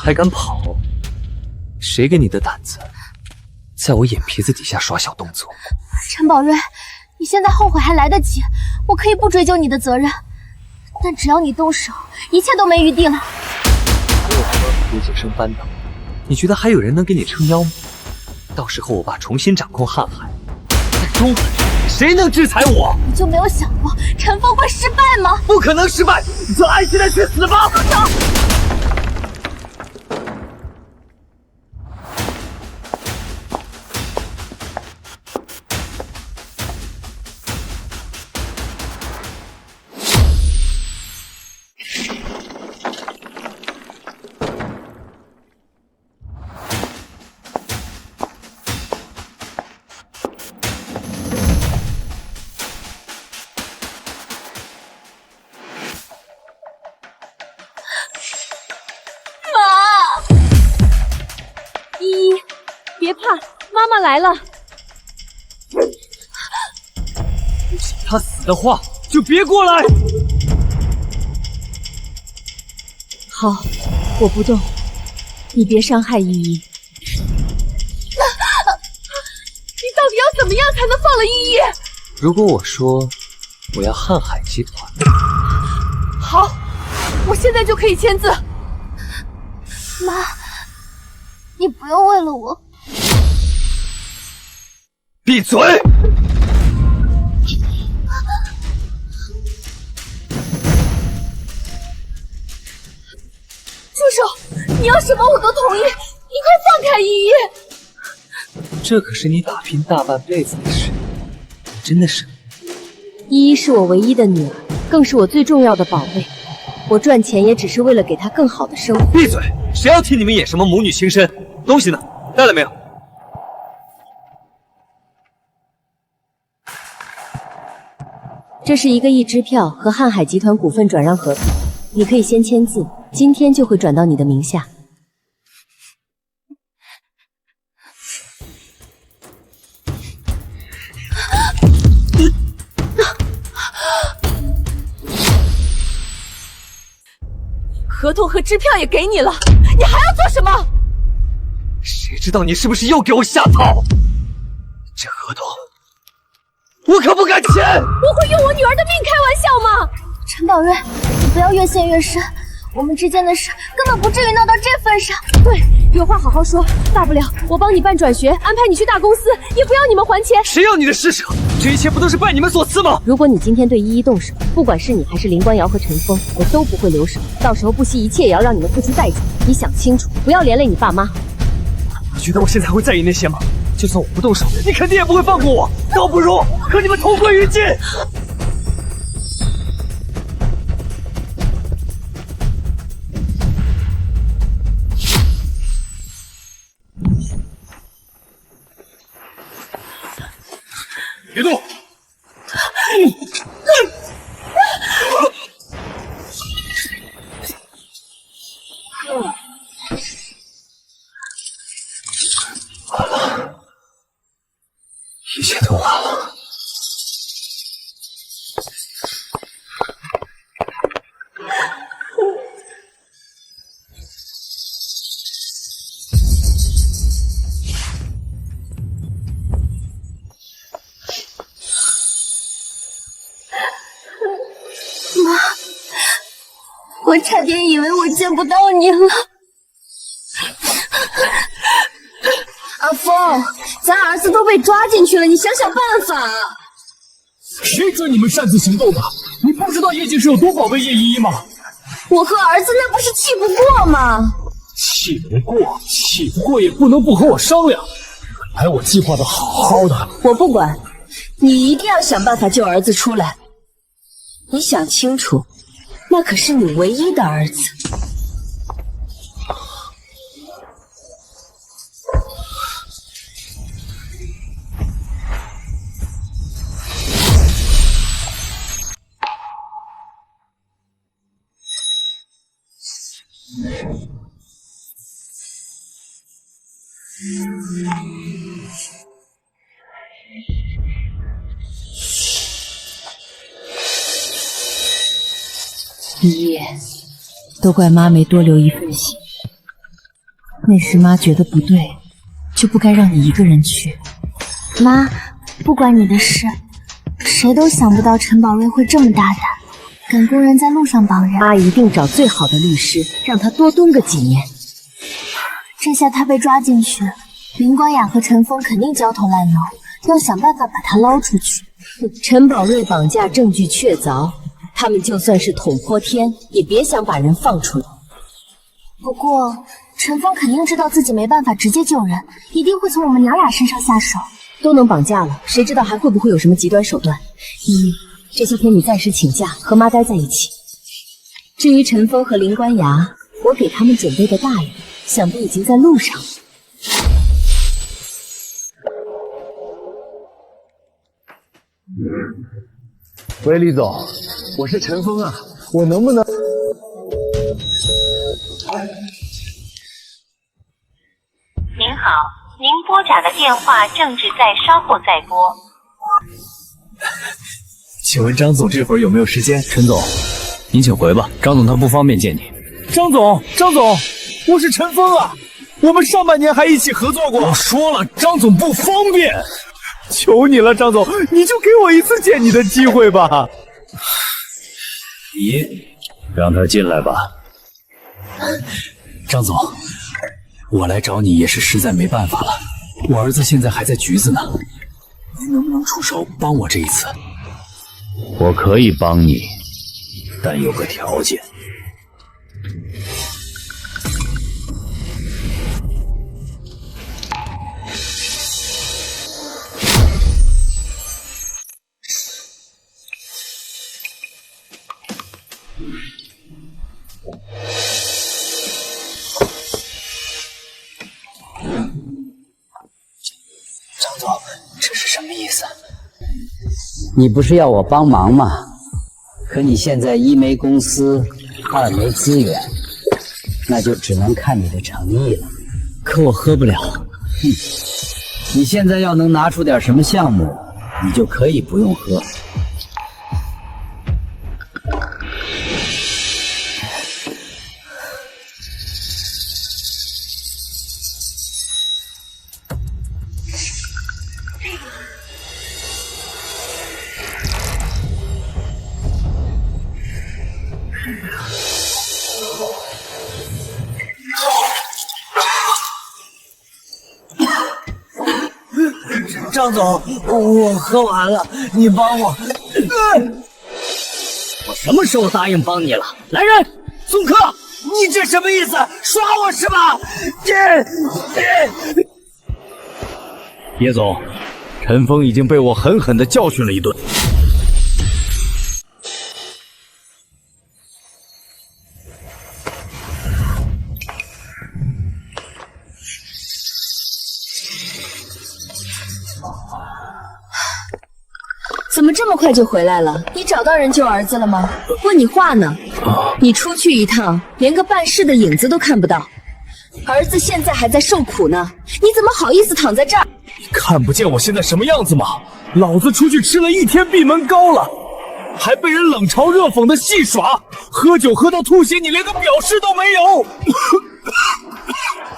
还敢跑？谁给你的胆子，在我眼皮子底下耍小动作？陈宝瑞，你现在后悔还来得及，我可以不追究你的责任，但只要你动手，一切都没余地了。我和吴景生扳倒，你觉得还有人能给你撑腰吗？到时候我爸重新掌控瀚海，在中海，谁能制裁我？你就没有想过陈峰会失败吗？不可能失败！你就安心的去死吧！住手！别怕，妈妈来了。不想他死的话，就别过来。好，我不动，你别伤害依依。你到底要怎么样才能放了依依？如果我说我要瀚海集团，好，我现在就可以签字。妈，你不用为了我。闭嘴！住手！你要什么我都同意，你快放开依依！这可是你打拼大半辈子的事，你真的是？依依是我唯一的女儿，更是我最重要的宝贝。我赚钱也只是为了给她更好的生活。闭嘴！谁要替你们演什么母女情深？东西呢？带了没有？这是1个亿支票和瀚海集团股份转让合同，你可以先签字，今天就会转到你的名下。合同和支票也给你了，你还要做什么？谁知道你是不是又给我下套？这合同我可不敢签！我会用我女儿的命开玩笑吗？陈宝瑞，你不要越陷越深，我们之间的事根本不至于闹到这份上。对，有话好好说，大不了我帮你办转学，安排你去大公司，也不要你们还钱。谁要你的施舍？这一切不都是拜你们所赐吗？如果你今天对依依动手，不管是你还是林官瑶和陈峰，我都不会留手，到时候不惜一切也要让你们付出代价。你想清楚，不要连累你爸妈。你觉得我现在会在意那些吗？就算我不动手，你肯定也不会放过我，倒不如和你们同归于尽。别动！完了，一切都完了。我差点以为我见不到你了。阿峰，咱儿子都被抓进去了，你想想办法。谁准你们擅自行动的？你不知道叶警是有多宝贝叶依依吗？我和儿子那不是气不过吗？气不过也不能不和我商量。本来我计划的好好的。我不管，你一定要想办法救儿子出来。你想清楚，那可是你唯一的儿子。依依，都怪妈没多留一份心。那时妈觉得不对，就不该让你一个人去。妈，不关你的事。谁都想不到陈宝瑞会这么大胆，敢公然在路上绑人。妈一定找最好的律师，让他多蹲个几年。这下他被抓进去，林光雅和陈峰肯定焦头烂脑，要想办法把他捞出去。陈宝瑞绑架证据确凿，他们就算是捅破天，也别想把人放出来。不过陈峰肯定知道自己没办法直接救人，一定会从我们娘俩身上下手。都能绑架了，谁知道还会不会有什么极端手段？依依，这些天你暂时请假，和妈待在一起。至于陈峰和林官衙，我给他们准备的大礼，想必已经在路上。喂，李总，我是陈峰啊，我能不能？您好，您拨打的电话正在稍后再拨。请问张总这会儿有没有时间？陈总，您请回吧，张总他不方便见你。张总，我是陈峰啊，我们上半年还一起合作过。我说了，张总不方便。求你了，张总，你就给我一次见你的机会吧。你让他进来吧。张总，我来找你也是实在没办法了，我儿子现在还在局子呢，您能不能出手帮我这一次？我可以帮你，但有个条件。张总，这是什么意思？你不是要我帮忙吗？可你现在一没公司，二没资源，那就只能看你的诚意了。可我喝不了。你现在要能拿出点什么项目，你就可以不用喝。张总，我喝完了，你帮我。我什么时候答应帮你了？来人，送客！你这什么意思？耍我是吧？叶总，陈峰已经被我狠狠地教训了一顿。怎么这么快就回来了？你找到人救儿子了吗？问你话呢。你出去一趟，连个办事的影子都看不到。儿子现在还在受苦呢，你怎么好意思躺在这儿？你看不见我现在什么样子吗？老子出去吃了1天闭门羹了，还被人冷嘲热讽的戏耍，喝酒喝到吐血，你连个表示都没有。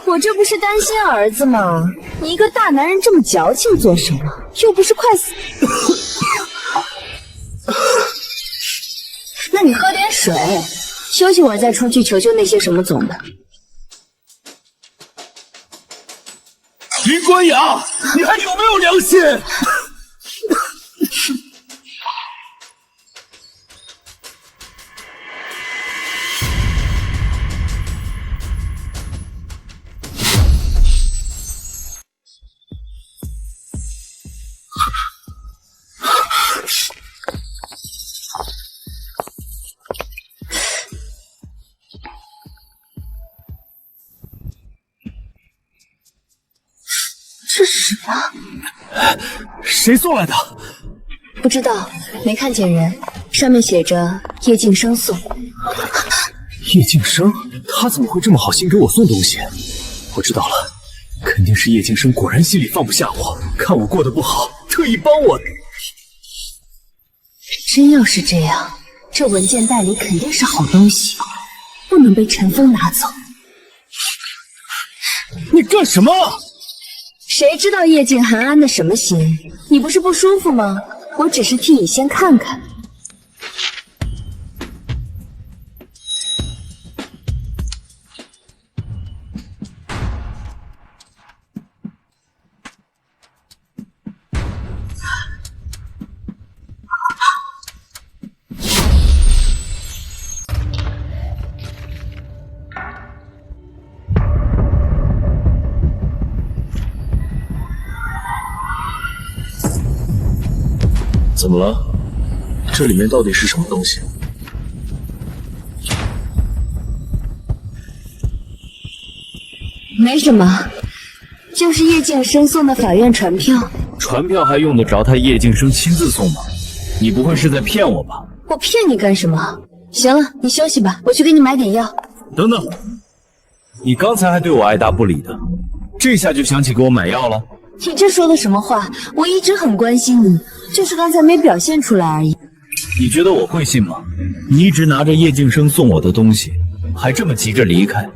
我这不是担心儿子吗？你一个大男人这么矫情做什么？又不是快死。那你喝点水，休息会儿再出去求求那些什么总的。林官衙，你还有没有良心？这是什么？谁送来的？不知道，没看见人。上面写着叶静生送。叶静生，他怎么会这么好心给我送东西？我知道了，肯定是叶静生果然心里放不下我，看我过得不好，特意帮我。真要是这样，这文件袋里肯定是好东西，不能被陈峰拿走。干什么？谁知道叶静寒安的什么心？你不是不舒服吗？我只是替你先看看。怎么了？这里面到底是什么东西？没什么，就是叶静生送的法院传票。传票还用得着他叶静生亲自送吗？你不会是在骗我吧？我骗你干什么？行了，你休息吧，我去给你买点药。等等，你刚才还对我爱答不理的，这下就想起给我买药了？你这说的什么话？我一直很关心你，就是刚才没表现出来而已。你觉得我会信吗？你一直拿着叶静生送我的东西，还这么急着离开，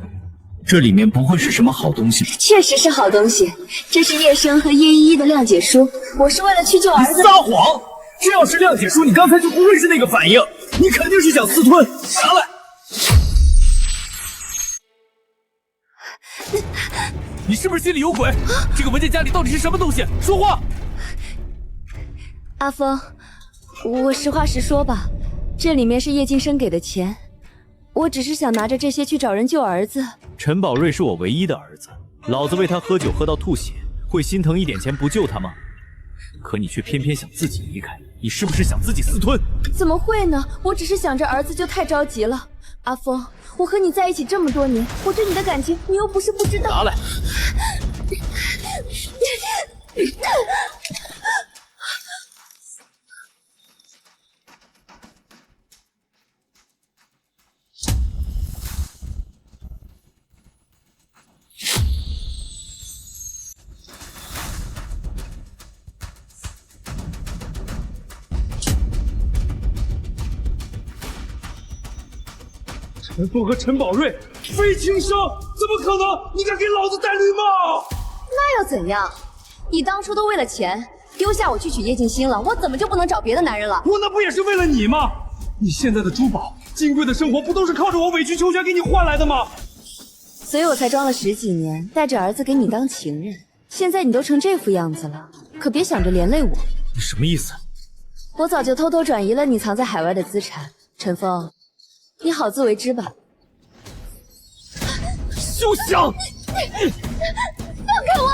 这里面不会是什么好东西吧？确实是好东西，这是叶生和叶依依的谅解书，我是为了去救儿子。你撒谎！这要是谅解书，你刚才就不会是那个反应，你肯定是想私吞。拿来！你是不是心里有鬼？这个文件夹里到底是什么东西？说话！阿峰，我实话实说吧，这里面是叶静生给的钱，我只是想拿着这些去找人救儿子。陈宝瑞是我唯一的儿子，老子为他喝酒喝到吐血，会心疼一点钱不救他吗？可你却偏偏想自己离开，你是不是想自己私吞？怎么会呢？我只是想着儿子就太着急了。阿峰，我和你在一起这么多年，我对你的感情你又不是不知道。拿来！陈峰和陈宝瑞非亲生，怎么可能？你敢给老子戴绿帽？那又怎样？你当初都为了钱丢下我去娶叶静心了，我怎么就不能找别的男人了？我那不也是为了你吗？你现在的珠宝、金贵的生活，不都是靠着我委曲求全给你换来的吗？所以我才装了10几年，带着儿子给你当情人。现在你都成这副样子了，可别想着连累我。你什么意思？我早就偷偷转移了你藏在海外的资产，陈峰，你好自为之吧。休想！放开我！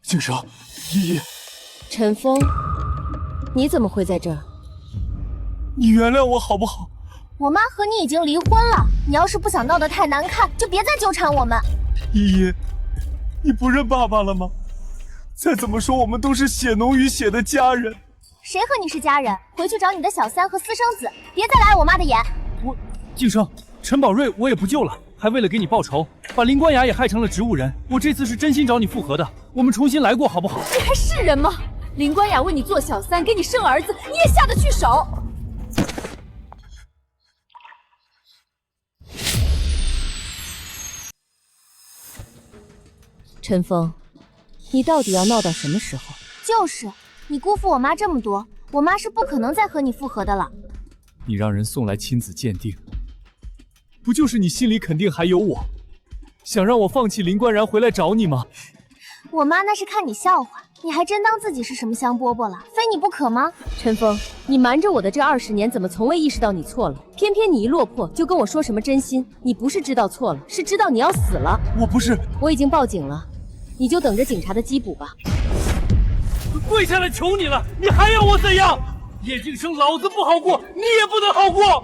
静生，依依，陈峰，你怎么会在这儿？你原谅我好不好？我妈和你已经离婚了，你要是不想闹得太难看，就别再纠缠我们。依依，你不认爸爸了吗？再怎么说，我们都是血浓于血的家人。谁和你是家人？回去找你的小三和私生子，别再来我妈的眼。静生，陈宝瑞我也不救了，还为了给你报仇，把林官雅也害成了植物人。我这次是真心找你复合的，我们重新来过好不好？你还是人吗？林官雅为你做小三，给你生儿子，你也下得去手？陈峰，你到底要闹到什么时候？就是，你辜负我妈这么多，我妈是不可能再和你复合的了。你让人送来亲子鉴定，不就是你心里肯定还有我，想让我放弃林官然回来找你吗？我妈那是看你笑话，你还真当自己是什么香饽饽了，非你不可吗？陈峰，你瞒着我的这20年，怎么从未意识到你错了？偏偏你一落魄就跟我说什么真心，你不是知道错了，是知道你要死了。我不是，我已经报警了，你就等着警察的缉捕吧。跪下来求你了，你还要我怎样？叶静生，老子不好过，你也不能好过。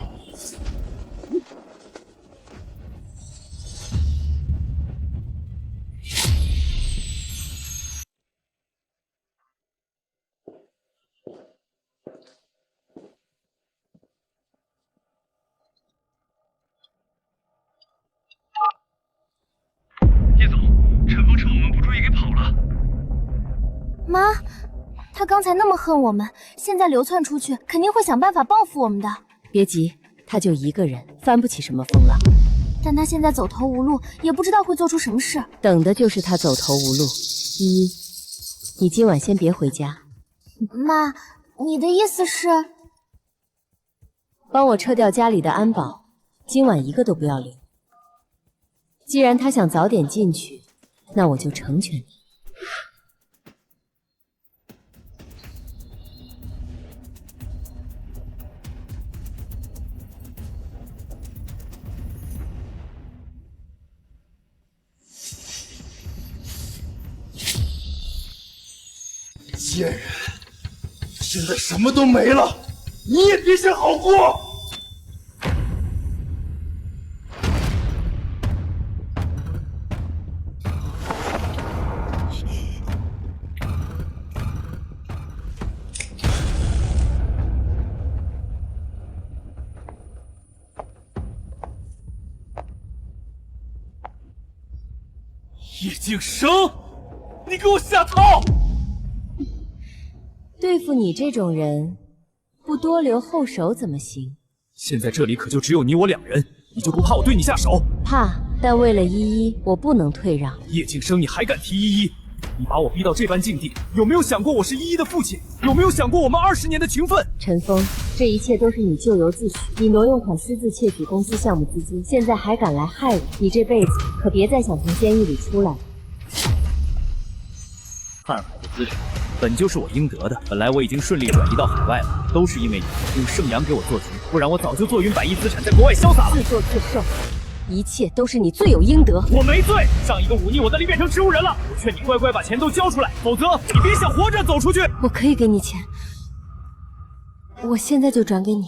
妈，他刚才那么恨我们，现在流窜出去，肯定会想办法报复我们的。别急，他就一个人，翻不起什么风浪。但他现在走投无路，也不知道会做出什么事。等的就是他走投无路。依依，你今晚先别回家。妈，你的意思是？帮我撤掉家里的安保，今晚一个都不要留。既然他想早点进去，那我就成全你。贱人，现在什么都没了，你也别想好过。叶敬生，你给我下套！对付你这种人，不多留后手怎么行？现在这里可就只有你我两人，你就不怕我对你下手？怕，但为了依依，我不能退让。叶敬生，你还敢提依依？你把我逼到这般境地，有没有想过我是依依的父亲？有没有想过我们20年的情分？陈峰，这一切都是你咎由自取，你挪用款私自窃取公司项目资金，现在还敢来害我，你这辈子可别再想从监狱里出来。瀚海的资产本就是我应得的，本来我已经顺利转移到海外了，都是因为你用圣阳给我做主，不然我早就坐云100亿资产在国外潇洒了。自作自受，一切都是你罪有应得。我没罪，上一个忤逆我的力变成植物人了，我劝你乖乖把钱都交出来，否则你别想活着走出去。我可以给你钱，我现在就转给你。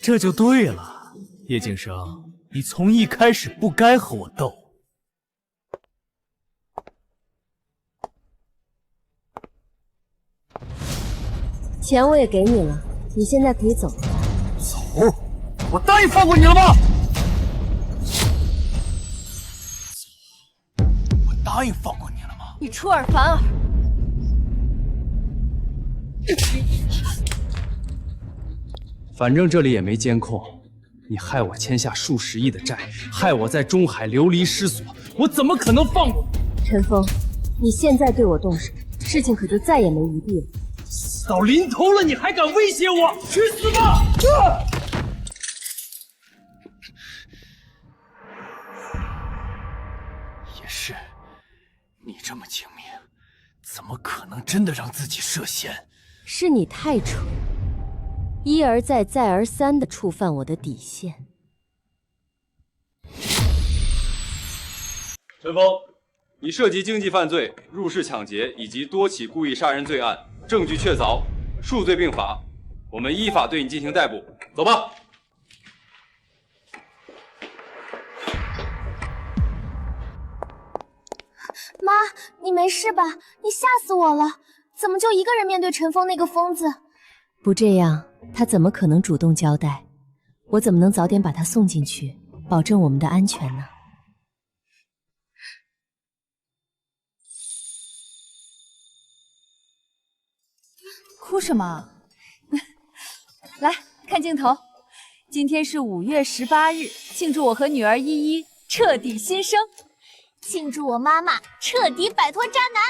这就对了，叶敬生，你从一开始不该和我斗。钱我也给你了，你现在可以走了。走？我答应放过你了吗？我答应放过你了吗？你出尔反尔！反正这里也没监控，你害我欠下数十亿的债，害我在中海流离失所，我怎么可能放过你？陈峰，你现在对我动手，事情可就再也没余地了。到临头了，你还敢威胁我？去死吧！也是，你这么精明，怎么可能真的让自己涉嫌？是你太蠢，一而再再而三地触犯我的底线。陈峰，你涉及经济犯罪、入室抢劫以及多起故意杀人罪案，证据确凿，数罪并罚，我们依法对你进行逮捕。走吧。妈，你没事吧？你吓死我了！怎么就一个人面对陈峰那个疯子？不这样，他怎么可能主动交代？我怎么能早点把他送进去，保证我们的安全呢？哭什么？来看镜头，今天是5月18日，庆祝我和女儿依依彻底新生，庆祝我妈妈彻底摆脱渣男。